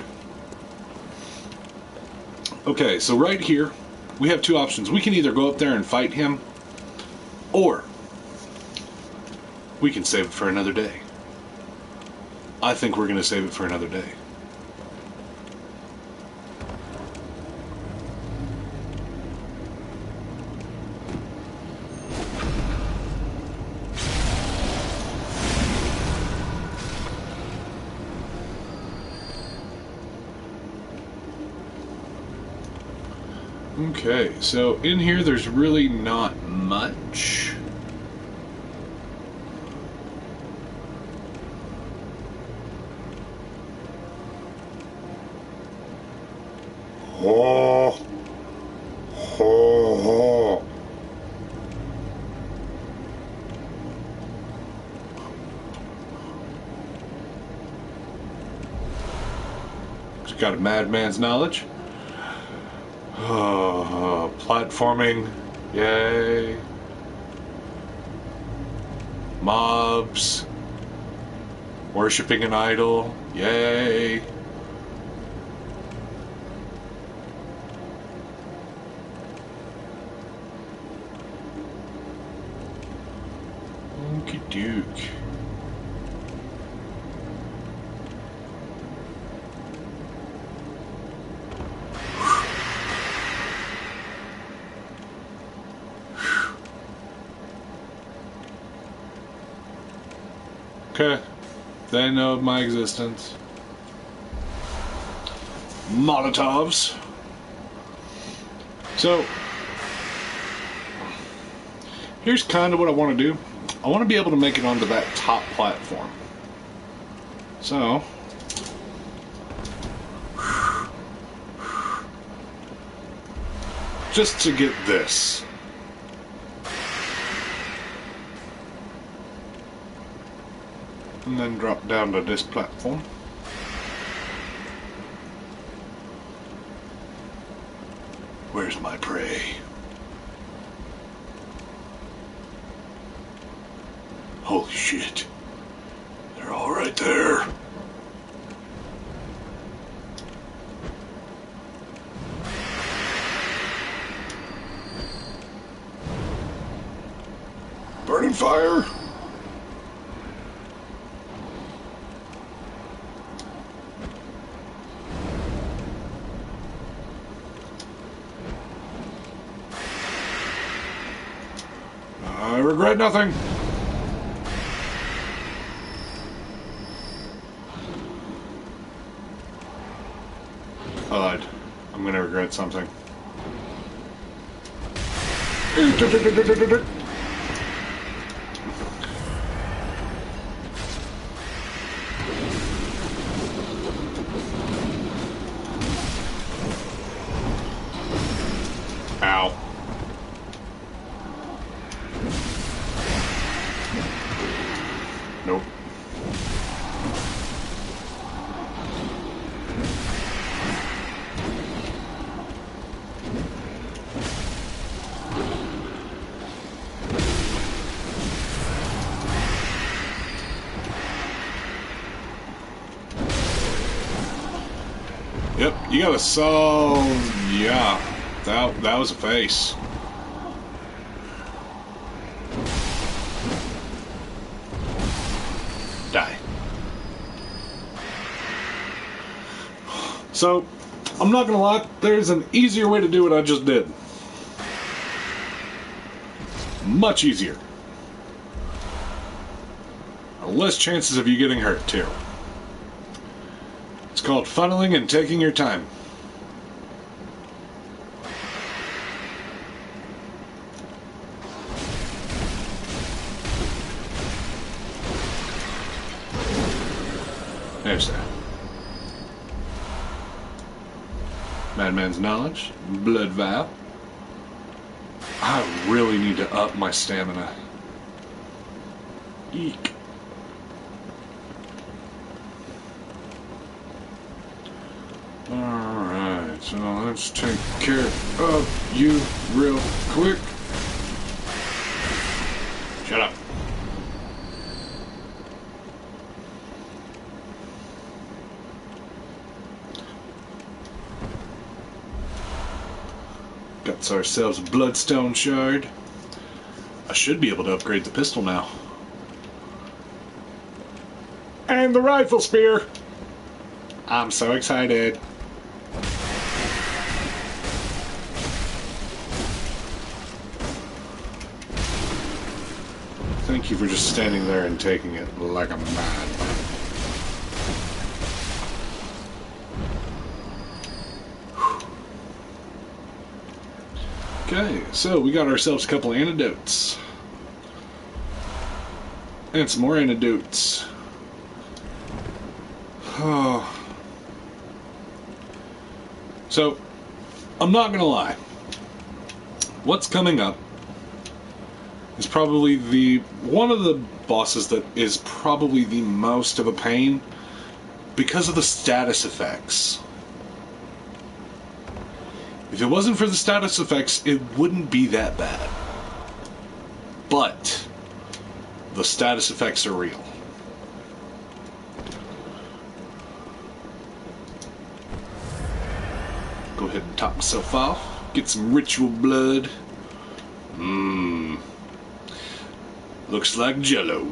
Okay, so right here, we have two options. We can either go up there and fight him, or we can save it for another day. I think we're going to save it for another day. Okay, so in here there's really not much. Oh. Oh. He's got a madman's knowledge. Platforming, yay. Mobs. Worshipping an idol, yay. Okie doke. Okay, they know of my existence. Molotovs. So, here's kind of what I want to do. I want to be able to make it onto that top platform. So, just to get this. And then drop down to this platform. Where's my prey? Holy shit. They're all right there. Burning fire. I regret nothing. I lied. I'm gonna regret something. Ow. Nope. Yep, you gotta solve. Yeah, that was a face. Die. So, I'm not gonna lie, there's an easier way to do what I just did. Much easier. Less chances of you getting hurt, too. It's called funneling and taking your time. There's that. Madman's Knowledge, Blood Vial. I really need to up my stamina. Eek. Alright, so let's take care of you real quick. Shut up. Got ourselves a bloodstone shard. I should be able to upgrade the pistol now. And the rifle spear! I'm so excited. Thank you for just standing there and taking it like a man. Okay, so we got ourselves a couple antidotes. And some more antidotes. So, I'm not gonna lie. What's coming up is probably one of the bosses that is probably the most of a pain because of the status effects. If it wasn't for the status effects, it wouldn't be that bad. But the status effects are real. Go ahead and top myself off. Get some ritual blood. Looks like Jello.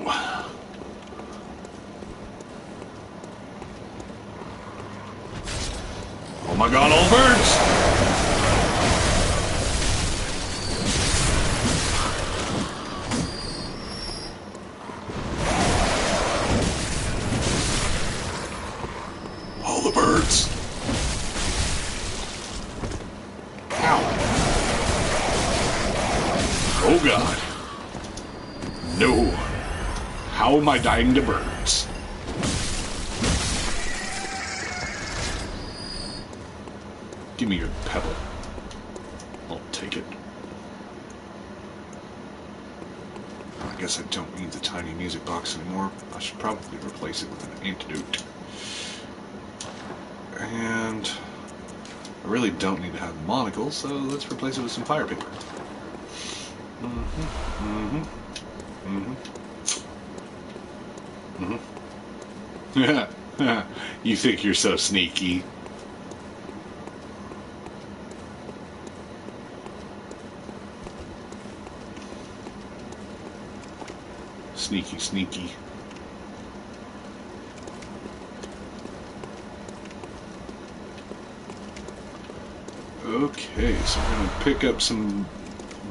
Oh my god, all birds! All the birds. God. No. How am I dying to birds? Give me your pebble. I'll take it. I guess I don't need the tiny music box anymore. I should probably replace it with an antidote. And I really don't need to have a monocle, so let's replace it with some fire paper. You think you're so sneaky. Sneaky, sneaky. Okay, so we're going to pick up some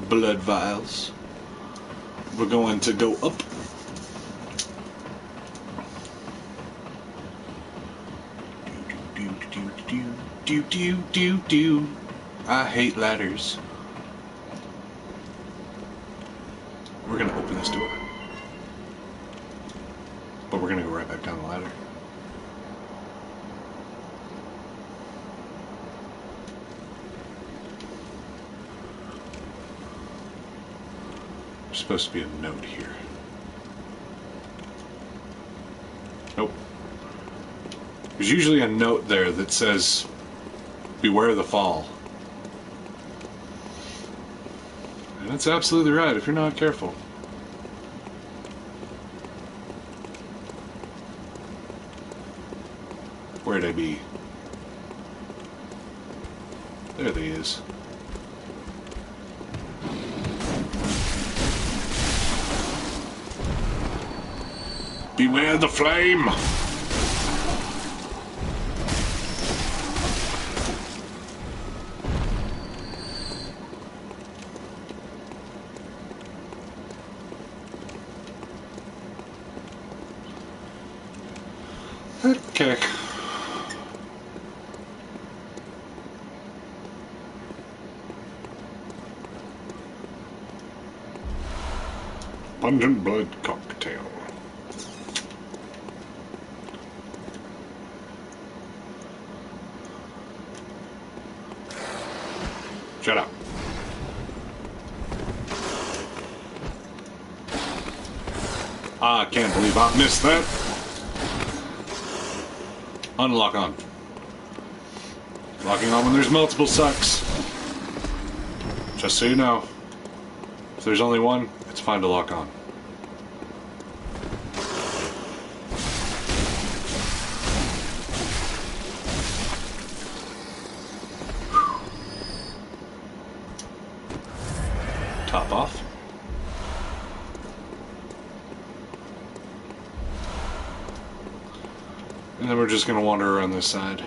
blood vials. We're going to go up. Do. I hate ladders. We're going to open this door. But we're going to go right back down the ladder. There's supposed to be a note here. Nope. There's usually a note there that says, beware the fall. And that's absolutely right if you're not careful. Where'd I be? There they is. Beware the flame! Okay. Pungent blood cocktail. Shut up. I can't believe I missed that. Unlock on. Locking on when there's multiple sucks. Just so you know. If there's only one, it's fine to lock on. Top off. And then we're just going to wander around this side.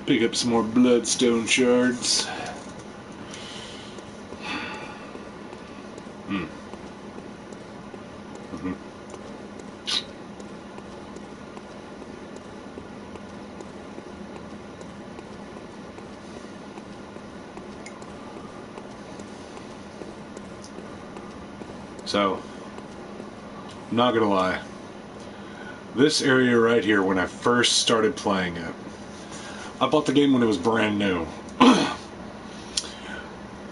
Pick up some more bloodstone shards. So, I'm not gonna lie. This area right here, when I first started playing it, I bought the game when it was brand new.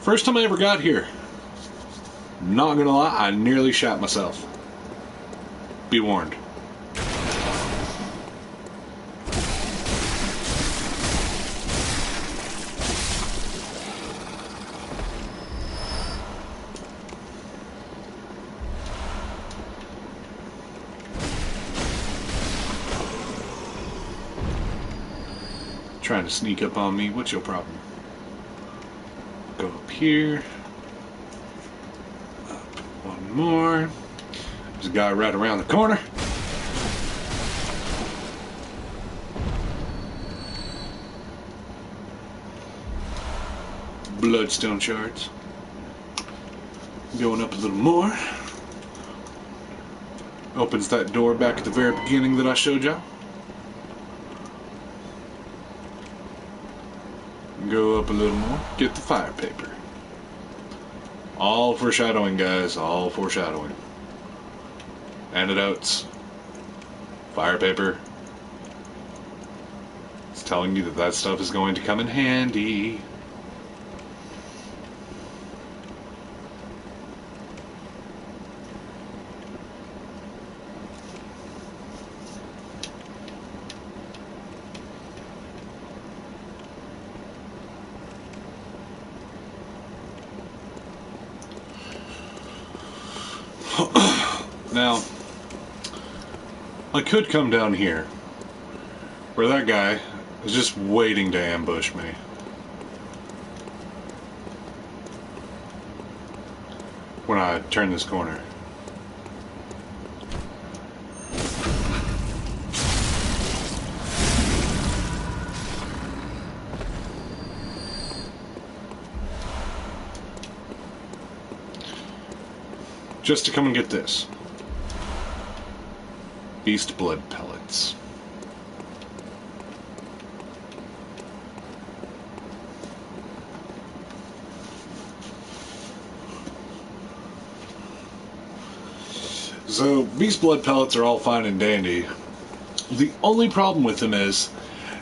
First time I ever got here, not gonna lie, I nearly shot myself. Be warned. Trying to sneak up on me. What's your problem? Go up here. Up one more. There's a guy right around the corner. Bloodstone shards. Going up a little more. Opens that door back at the very beginning that I showed you. Go up a little more. Get the fire paper. All foreshadowing, guys. All foreshadowing. Antidotes. Fire paper. It's telling you that that stuff is going to come in handy. Now, I could come down here, where that guy is just waiting to ambush me. When I turn this corner. Just to come and get this. Beast blood pellets. So, beast blood pellets are all fine and dandy. The only problem with them is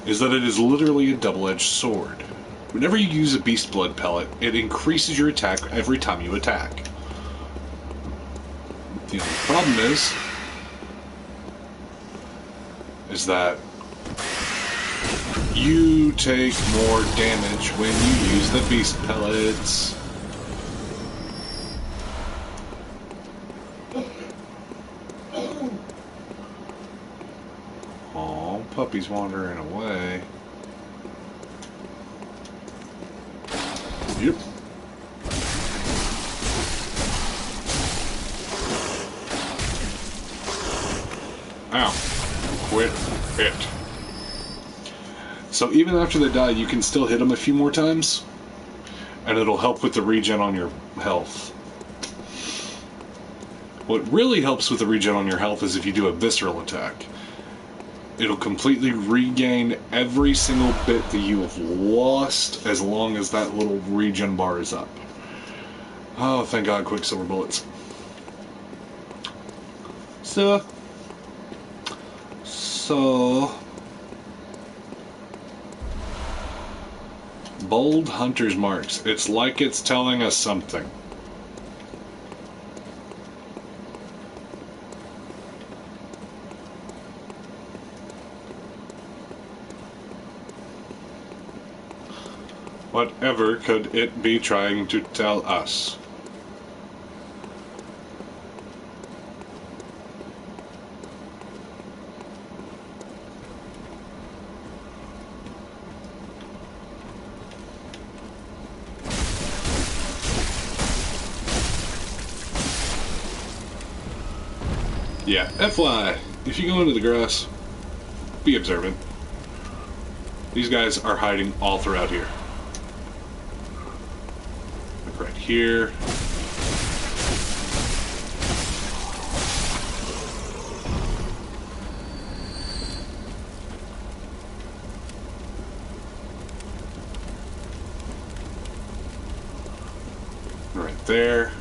that it is literally a double-edged sword. Whenever you use a beast blood pellet, it increases your attack every time you attack. The only problem is that you take more damage when you use the beast pellets. Oh, puppy's wandering away. Yep. Ow. Quit it. So even after they die, you can still hit them a few more times, and it'll help with the regen on your health. What really helps with the regen on your health is if you do a visceral attack. It'll completely regain every single bit that you have lost as long as that little regen bar is up. Oh, thank God, Quicksilver bullets. So... bold hunter's marks. It's like it's telling us something. Whatever could it be trying to tell us? Yeah, FYI, if you go into the grass, be observant. These guys are hiding all throughout here. Like right here. Right there.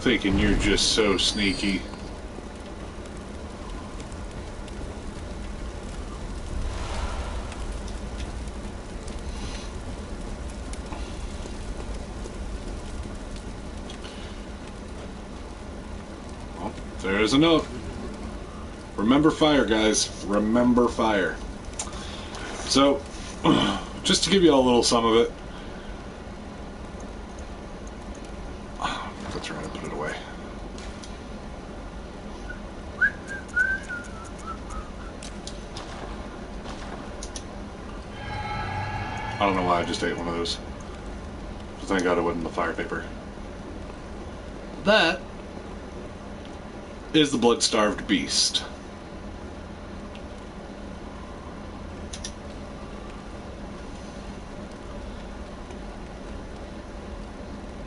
Thinking you're just so sneaky. Well, there's a note. Remember fire, guys. Remember fire. So, just to give you all a little some of it. That's right, I put it away. I don't know why I just ate one of those. But thank God it wasn't the fire paper. That is the blood-starved beast.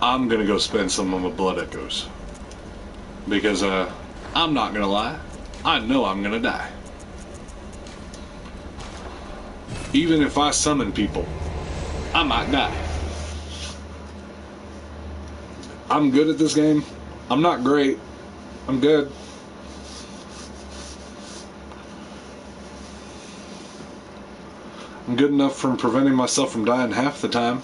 I'm gonna go spend some of my blood echoes. Because, I'm not gonna lie. I know I'm gonna die. Even if I summon people, I might die. I'm good at this game. I'm not great. I'm good. I'm good enough from preventing myself from dying half the time.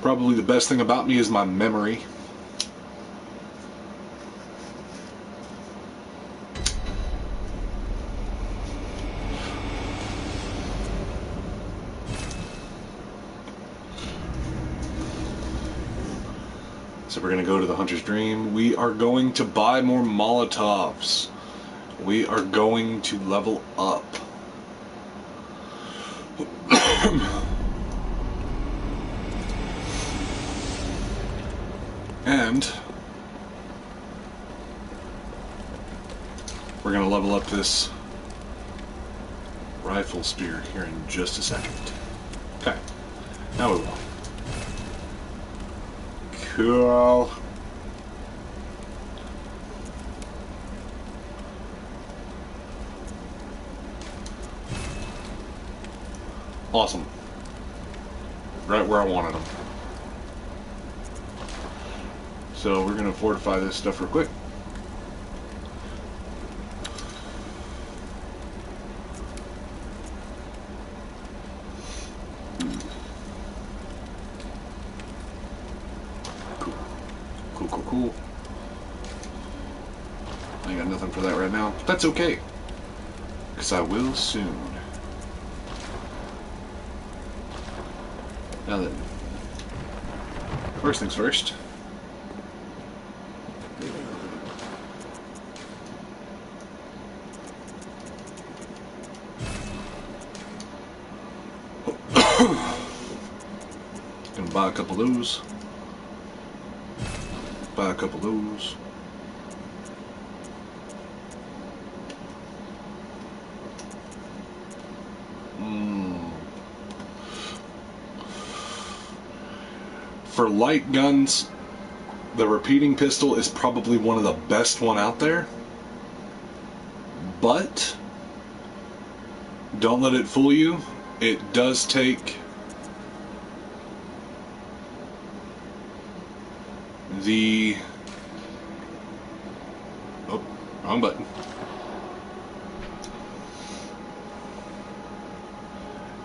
Probably the best thing about me is my memory. So we're going to go to the Hunter's Dream. We are going to buy more Molotovs. We are going to level up. And we're going to level up this rifle spear here in just a second. Okay, now we will. Cool. Awesome. Right where I wanted them. So we're going to fortify this stuff real quick. Cool. I got nothing for that right now. But that's okay. Because I will soon. Now then. First things first. Gonna buy a couple of those. Buy a couple of those. For light guns, the repeating pistol is probably one of the best one out there. But don't let it fool you. It does take the... Oh, wrong button.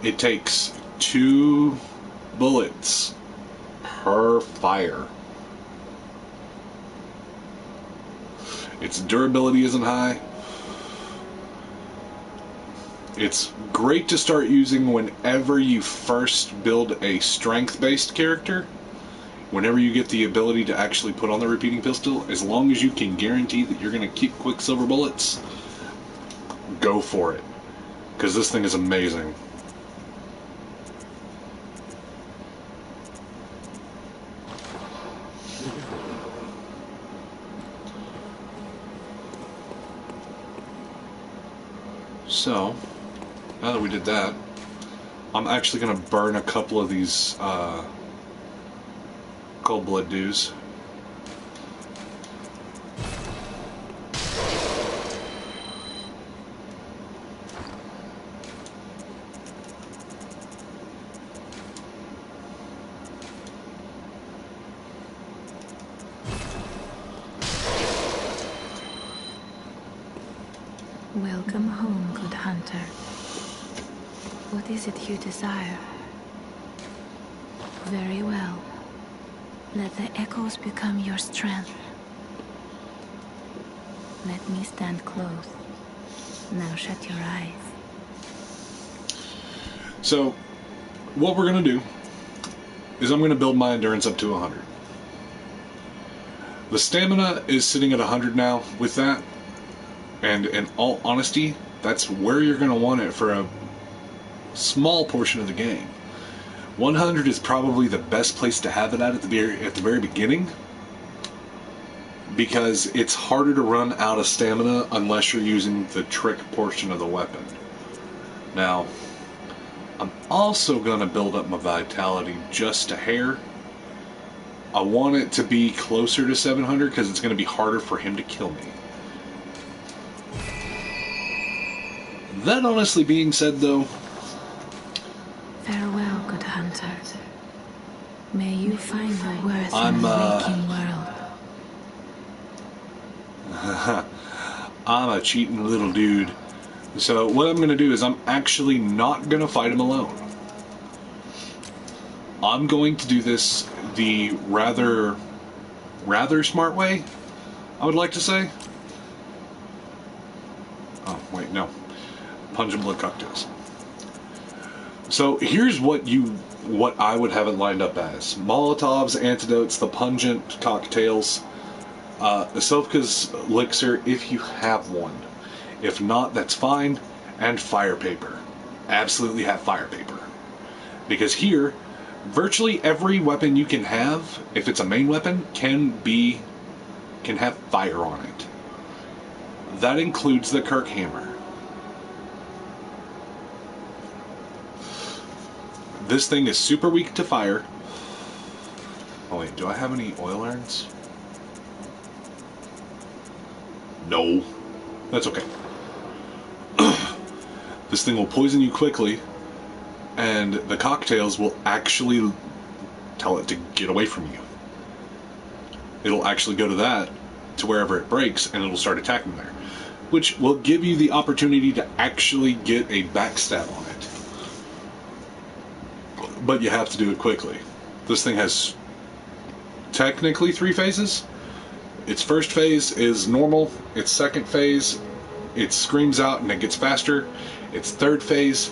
It takes 2 bullets per fire. Its durability isn't high. It's great to start using whenever you first build a strength-based character. Whenever you get the ability to actually put on the repeating pistol, as long as you can guarantee that you're going to keep Quicksilver bullets, go for it. Because this thing is amazing. So, now that we did that, I'm actually going to burn a couple of these cold blood dues. Welcome home, good hunter. What is it you desire? Very well. Let the echoes become your strength. Let me stand close. Now shut your eyes. So, what we're going to do is I'm going to build my endurance up to 100. The stamina is sitting at 100 now. With that, and in all honesty, that's where you're going to want it for a small portion of the game. 100 is probably the best place to have it at the very beginning, because it's harder to run out of stamina unless you're using the trick portion of the weapon. Now, I'm also going to build up my vitality just a hair I want it to be closer to 700 because it's going to be harder for him to kill me. That honestly being said, though, Farewell, good hunter. May you find your worth I'm, in the waking world. I'm a cheating little dude. So what I'm going to do is I'm actually not going to fight him alone. I'm going to do this the rather smart way, I would like to say. Oh, wait, no. Pungent blood cocktails. So here's what I would have it lined up as. Molotovs, antidotes, the pungent cocktails, Silka's elixir if you have one. If not, that's fine. And fire paper. Absolutely have fire paper. Because here, virtually every weapon you can have, if it's a main weapon, can have fire on it. That includes the Kirk hammer. This thing is super weak to fire. Oh wait, do I have any oil urns? No. That's okay. This thing will poison you quickly, and the cocktails will actually tell it to get away from you. It'll actually go to wherever it breaks, and it'll start attacking there, which will give you the opportunity to actually get a backstab on it. But you have to do it quickly. This thing has technically 3 phases. Its first phase is normal. Its second phase, it screams out and it gets faster. Its third phase,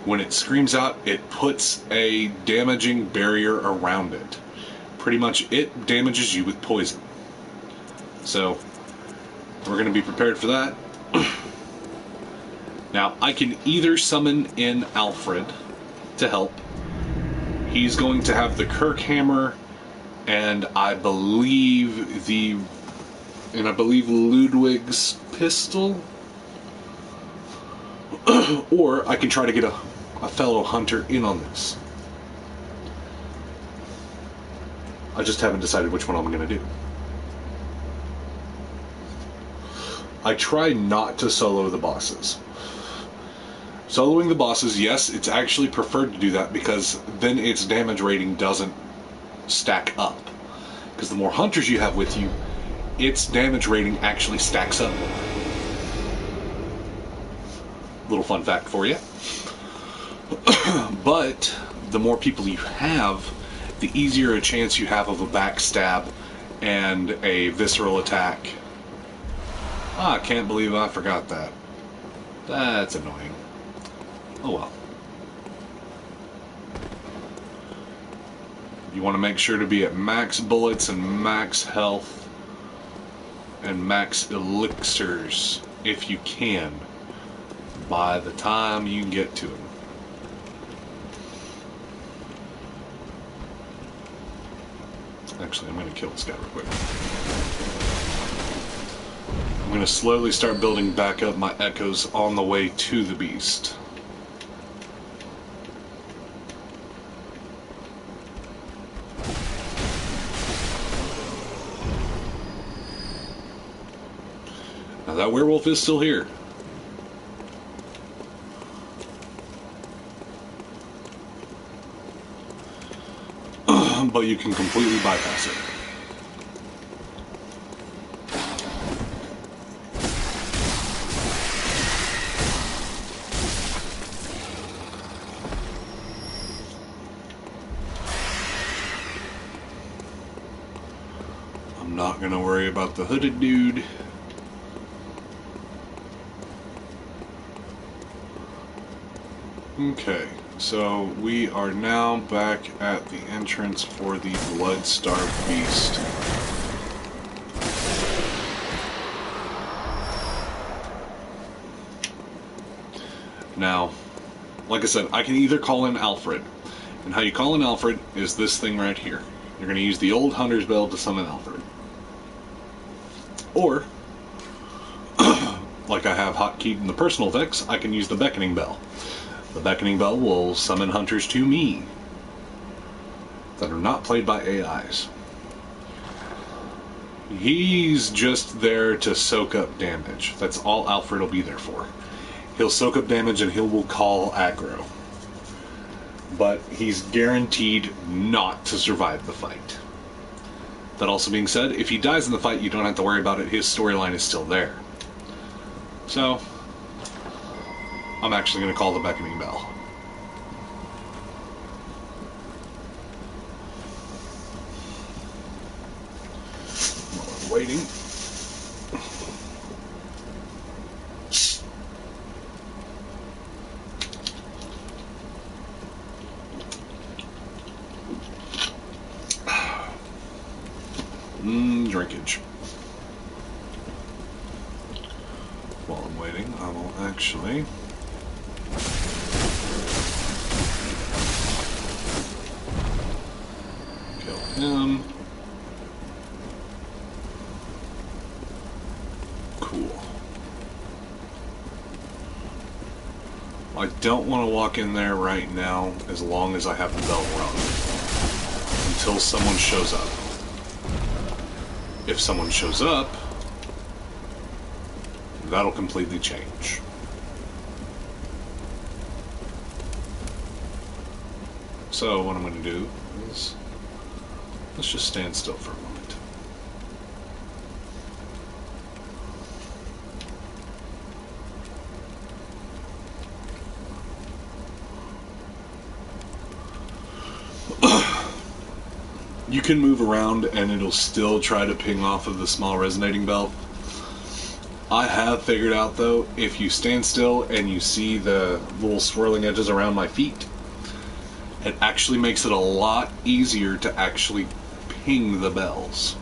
when it screams out, it puts a damaging barrier around it. Pretty much it damages you with poison. So, we're going to be prepared for that. Now, I can either summon in Alfred to help. He's going to have the Kirk hammer, and I believe Ludwig's pistol. Or I can try to get a fellow hunter in on this. I just haven't decided which one I'm going to do. I try not to solo the bosses. Soloing the bosses, yes, it's actually preferred to do that because then its damage rating doesn't stack up. Because the more hunters you have with you, its damage rating actually stacks up more. Little fun fact for you. But the more people you have, the easier a chance you have of a backstab and a visceral attack. I can't believe I forgot that. That's annoying. Oh well. You want to make sure to be at max bullets and max health and max elixirs if you can by the time you get to them. Actually, I'm going to kill this guy real quick. I'm going to slowly start building back up my echoes on the way to the beast. Now that werewolf is still here. But you can completely bypass it. I'm not going to worry about the hooded dude. Okay, so we are now back at the entrance for the Blood-Starved Beast. Now, like I said, I can either call in Alfred. And how you call in Alfred is this thing right here. You're going to use the old Hunter's Bell to summon Alfred. Or, like I have hotkeyed in the personal effects, I can use the Beckoning Bell. The Beckoning Bell will summon hunters to me that are not played by AIs. He's just there to soak up damage. That's all Alfred will be there for. He'll soak up damage and he will call aggro. But he's guaranteed not to survive the fight. That also being said, if he dies in the fight, you don't have to worry about it. His storyline is still there. So, I'm actually going to call the beckoning bell. While I'm waiting. Drinkage. While I'm waiting, I will actually kill him. Cool. I don't want to walk in there right now as long as I have the bell rung. Until someone shows up. If someone shows up, that'll completely change. So what I'm going to do is, let's just stand still for a moment. You can move around and it'll still try to ping off of the small resonating bell. I have figured out though, if you stand still and you see the little swirling edges around my feet, it actually makes it a lot easier to actually ping the bells.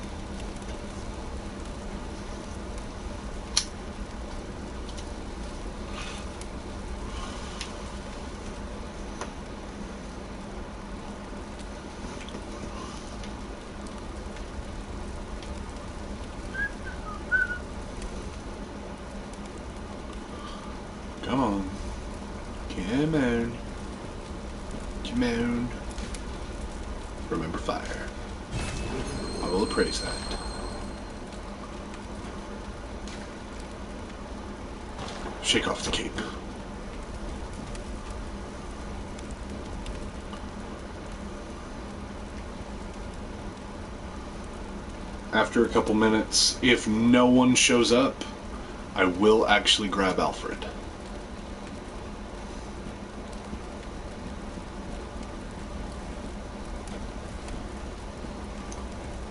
Come on. Come on. Come on. Remember fire. I will appraise that. Shake off the cape. After a couple minutes, if no one shows up, I will actually grab Alfred.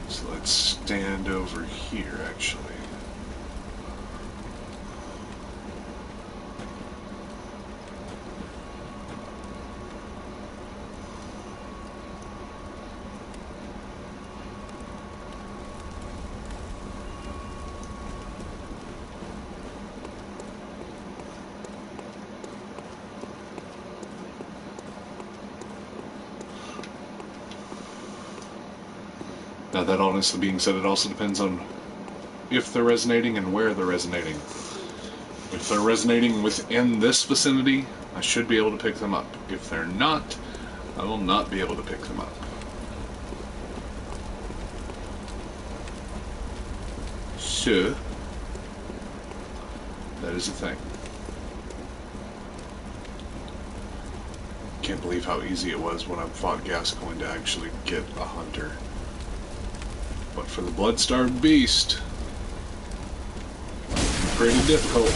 So let's stand over here, actually. Now that honestly being said, it also depends on if they're resonating and where they're resonating. If they're resonating within this vicinity, I should be able to pick them up. If they're not, I will not be able to pick them up. So, that is a thing. Can't believe how easy it was when I fought Gascoigne to actually get a hunter. But for the blood-starved beast, pretty difficult.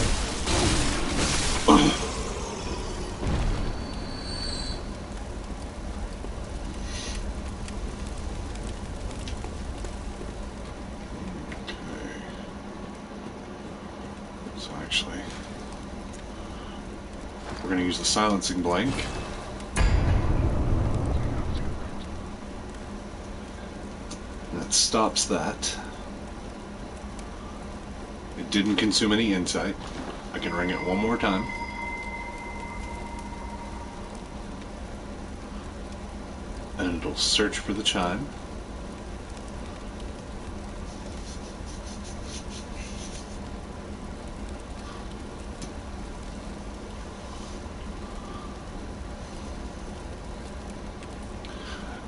Okay. So actually, we're going to use the silencing blank. That stops that. It didn't consume any insight. I can ring it one more time. And it'll search for the chime.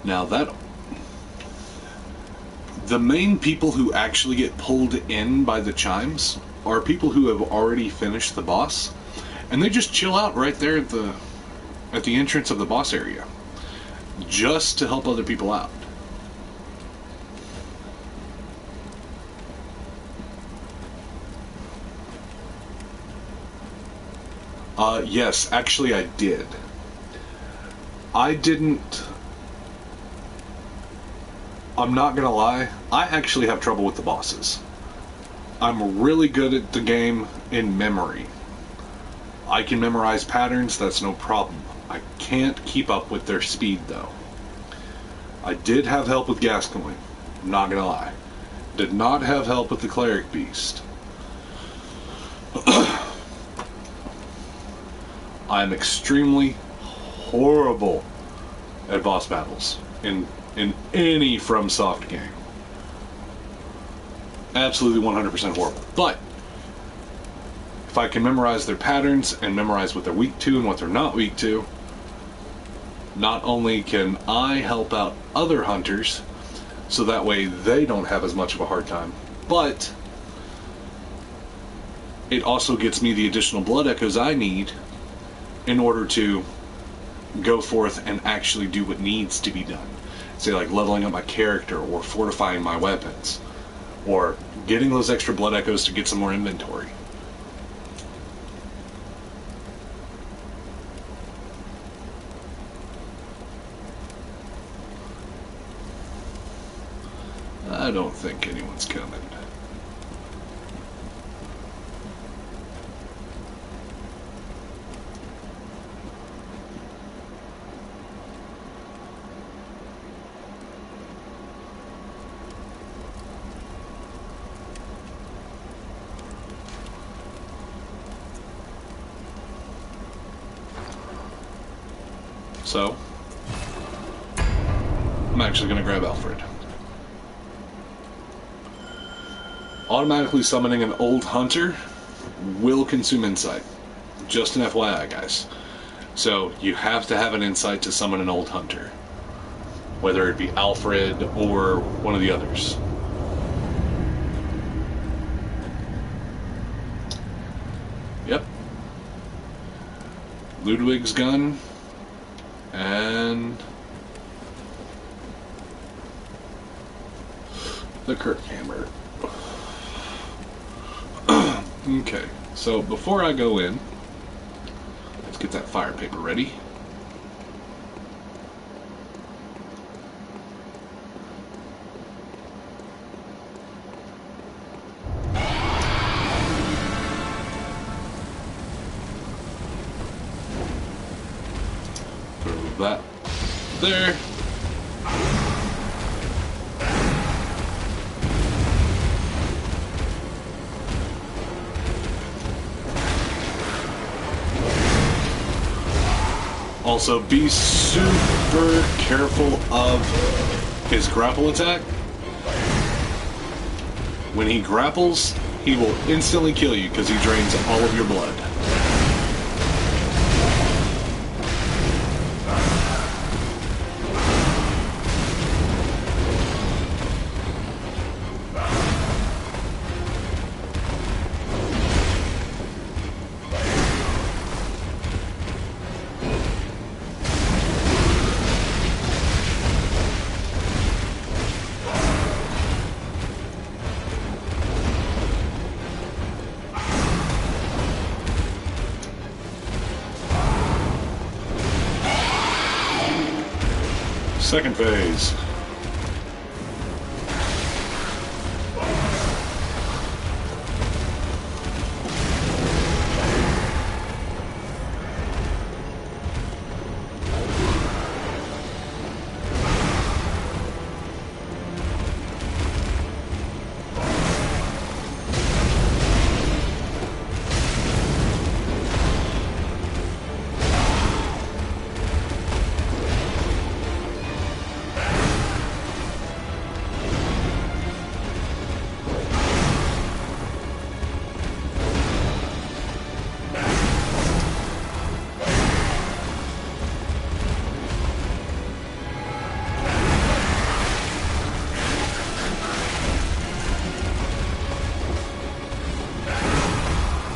Now that The main people who actually get pulled in by the chimes are people who have already finished the boss, and they just chill out right there at the entrance of the boss area, just to help other people out. Yes, actually I did. I'm not gonna lie, I actually have trouble with the bosses. I'm really good at the game in memory. I can memorize patterns, that's no problem. I can't keep up with their speed though. I did have help with Gascoigne, I'm not gonna lie. Did not have help with the Cleric Beast. I'm extremely horrible at boss battles in any FromSoft game. Absolutely 100% horrible. But if I can memorize their patterns and memorize what they're weak to and what they're not weak to, not only can I help out other hunters so that way they don't have as much of a hard time, but it also gets me the additional blood echoes I need in order to go forth and actually do what needs to be done. Say like leveling up my character or fortifying my weapons or getting those extra blood echoes to get some more inventory. I don't think anyone's coming. So, I'm actually going to grab Alfred. Automatically summoning an old hunter will consume insight. Just an FYI, guys. So, you have to have an insight to summon an old hunter. Whether it be Alfred or one of the others. Yep. Ludwig's gun. And the Kirk hammer. Okay, so before I go in, let's get that fire paper ready. Throw that there. Also, be super careful of his grapple attack. When he grapples, he will instantly kill you because he drains all of your blood. Second phase.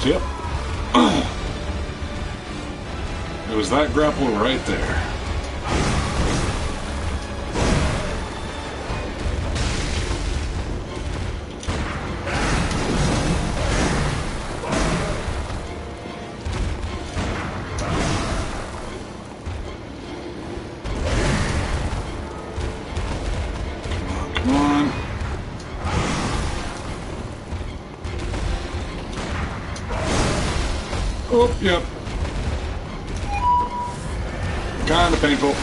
So, yep. It was that grapple right there. Come on. Oh, yep. Kind of painful.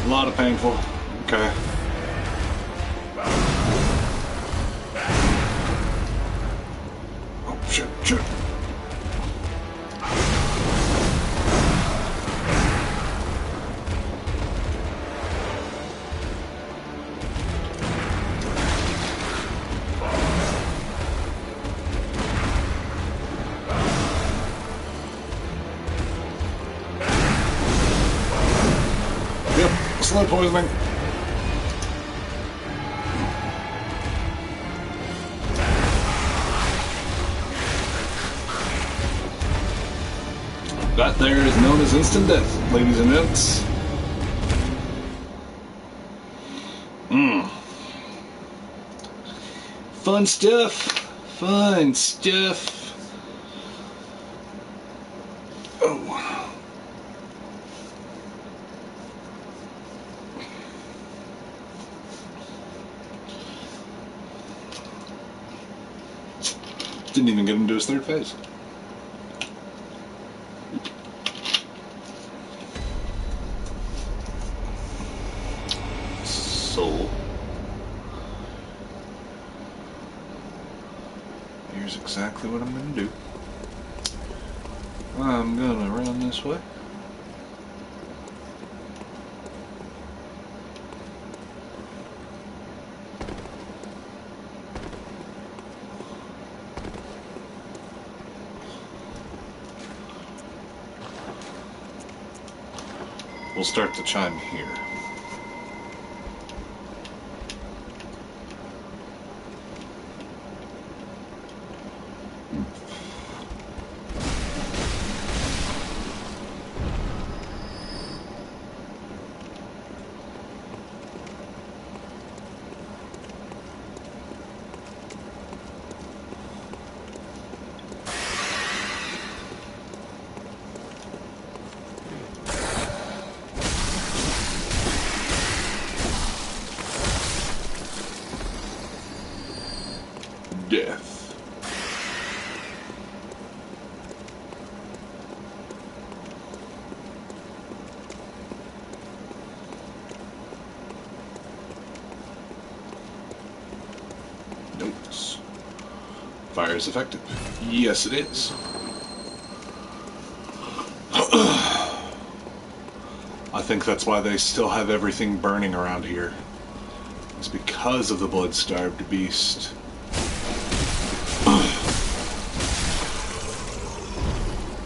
A lot of painful. Okay. Oh, shit, shit. Yep, slow poisoning. That there is known as instant death, ladies and gents. Fun stuff. Fun stuff. Oh. Didn't even get him to his third phase. So, here's exactly what I'm going to do. I'm going to run this way. We'll start the chime here. Death. Notes. Fire is effective. Yes, it is. I think that's why they still have everything burning around here. It's because of the blood-starved beast.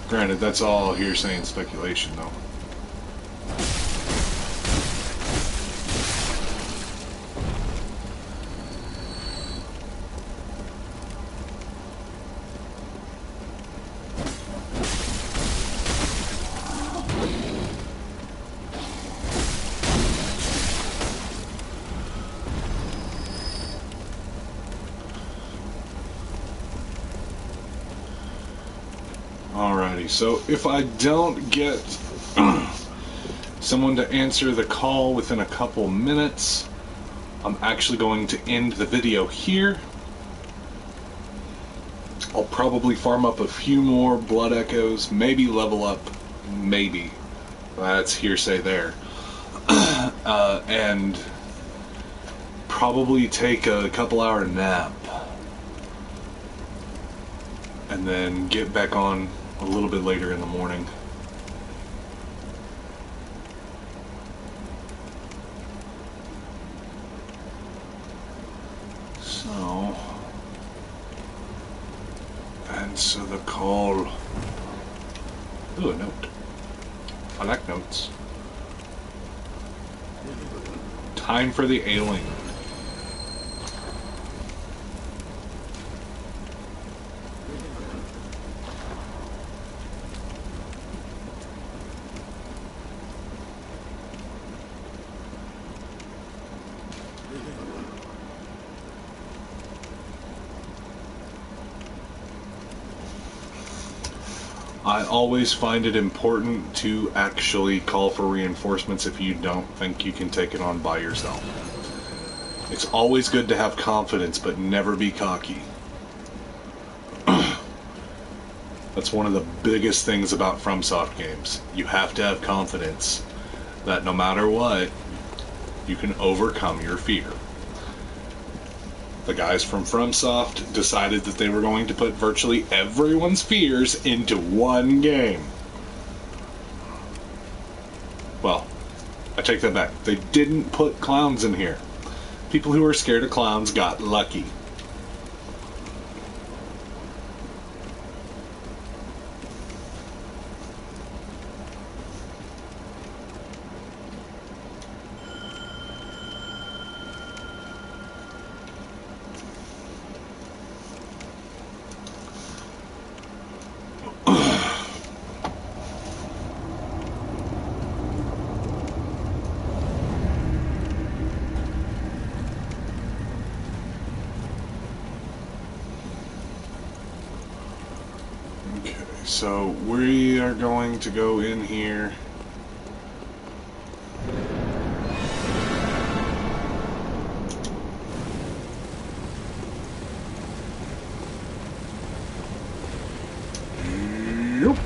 Granted, that's all hearsay and speculation, though. Alrighty, so if I don't get someone to answer the call within a couple minutes, I'm actually going to end the video here. I'll probably farm up a few more blood echoes, maybe level up, maybe. That's hearsay there. And probably take a couple hour nap. And then get back on a little bit later in the morning. So... Answer the call. Ooh, a note. I like notes. Time for the ailing. I always find it important to actually call for reinforcements if you don't think you can take it on by yourself. It's always good to have confidence, but never be cocky. That's one of the biggest things about FromSoft games. You have to have confidence that no matter what, you can overcome your fear. The guys from FromSoft decided that they were going to put virtually everyone's fears into one game. Well, I take that back. They didn't put clowns in here. People who are scared of clowns got lucky. So we are going to go in here. Yep.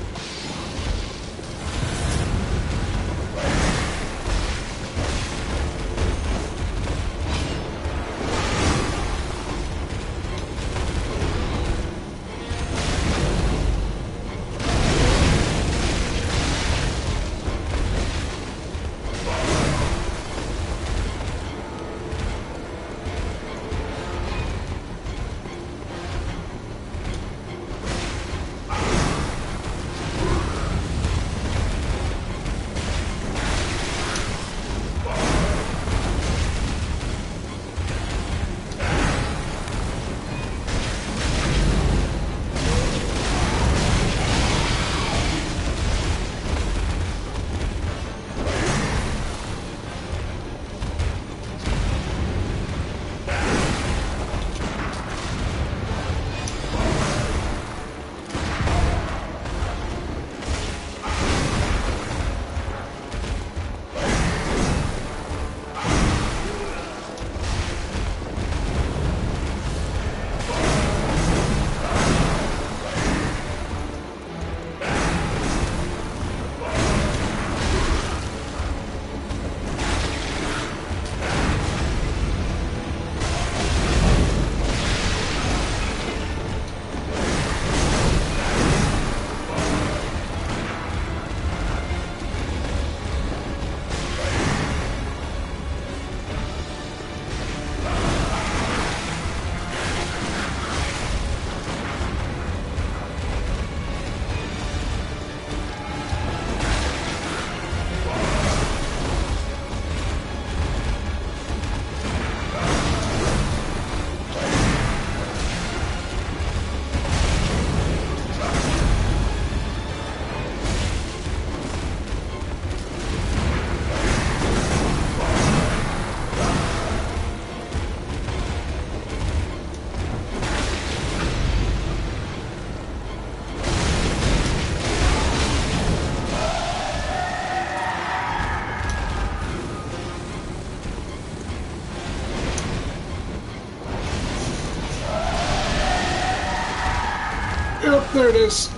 Yep, there it is.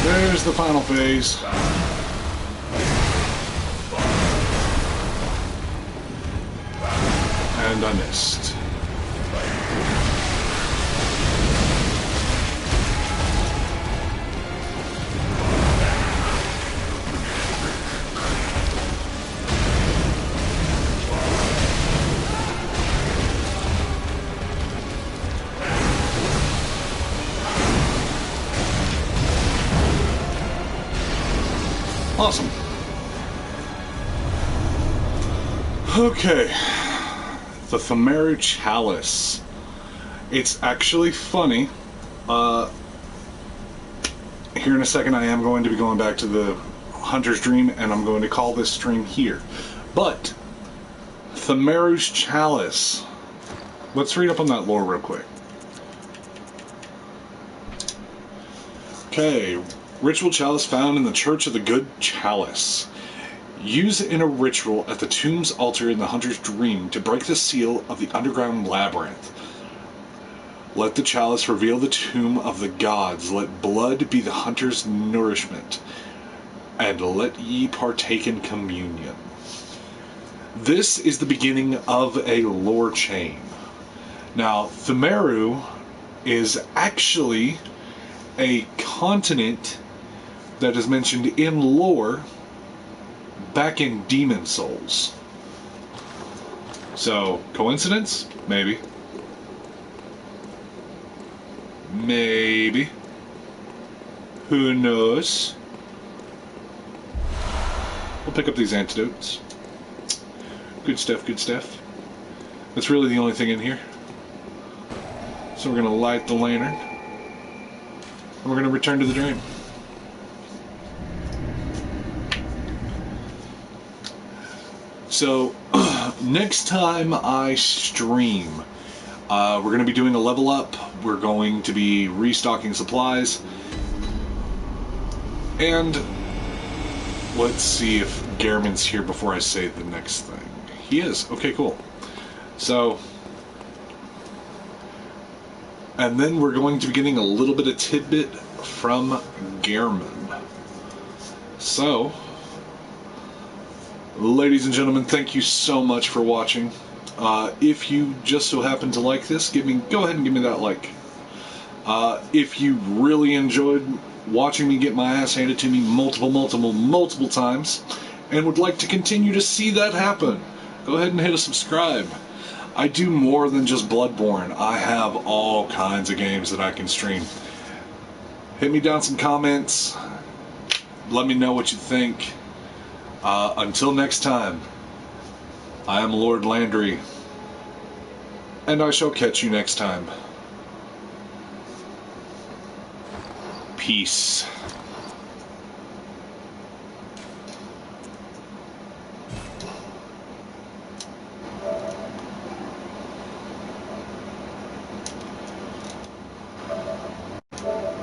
There's the final phase. And I missed. Awesome. Okay. The Thamaru Chalice. It's actually funny. Here in a second I am going to be going back to the Hunter's Dream, and I'm going to call this stream here. But Thamaru's Chalice. Let's read up on that lore real quick. Okay. Ritual chalice found in the Church of the Good Chalice. Use it in a ritual at the tomb's altar in the Hunter's Dream to break the seal of the underground labyrinth. Let the chalice reveal the tomb of the gods. Let blood be the hunter's nourishment. And let ye partake in communion. This is the beginning of a lore chain. Now, Thamaru is actually a continent that is mentioned in lore back in Demon Souls. So, coincidence? Maybe. Maybe. Who knows? We'll pick up these antidotes. Good stuff, good stuff. That's really the only thing in here. So we're going to light the lantern. And we're going to return to the dream. So, next time I stream, we're going to be doing a level up. We're going to be restocking supplies. And let's see if Gehrman's here before I say the next thing. He is. Okay, cool. So, and then we're going to be getting a little bit of tidbit from Gehrman. So, ladies and gentlemen, thank you so much for watching. If you just so happen to like this, go ahead and give me that like. If you really enjoyed watching me get my ass handed to me multiple times, and would like to continue to see that happen, go ahead and hit a subscribe. I do more than just Bloodborne. I have all kinds of games that I can stream. Hit me down some comments. Let me know what you think. Until next time, I am Lord Landry, and I shall catch you next time. Peace.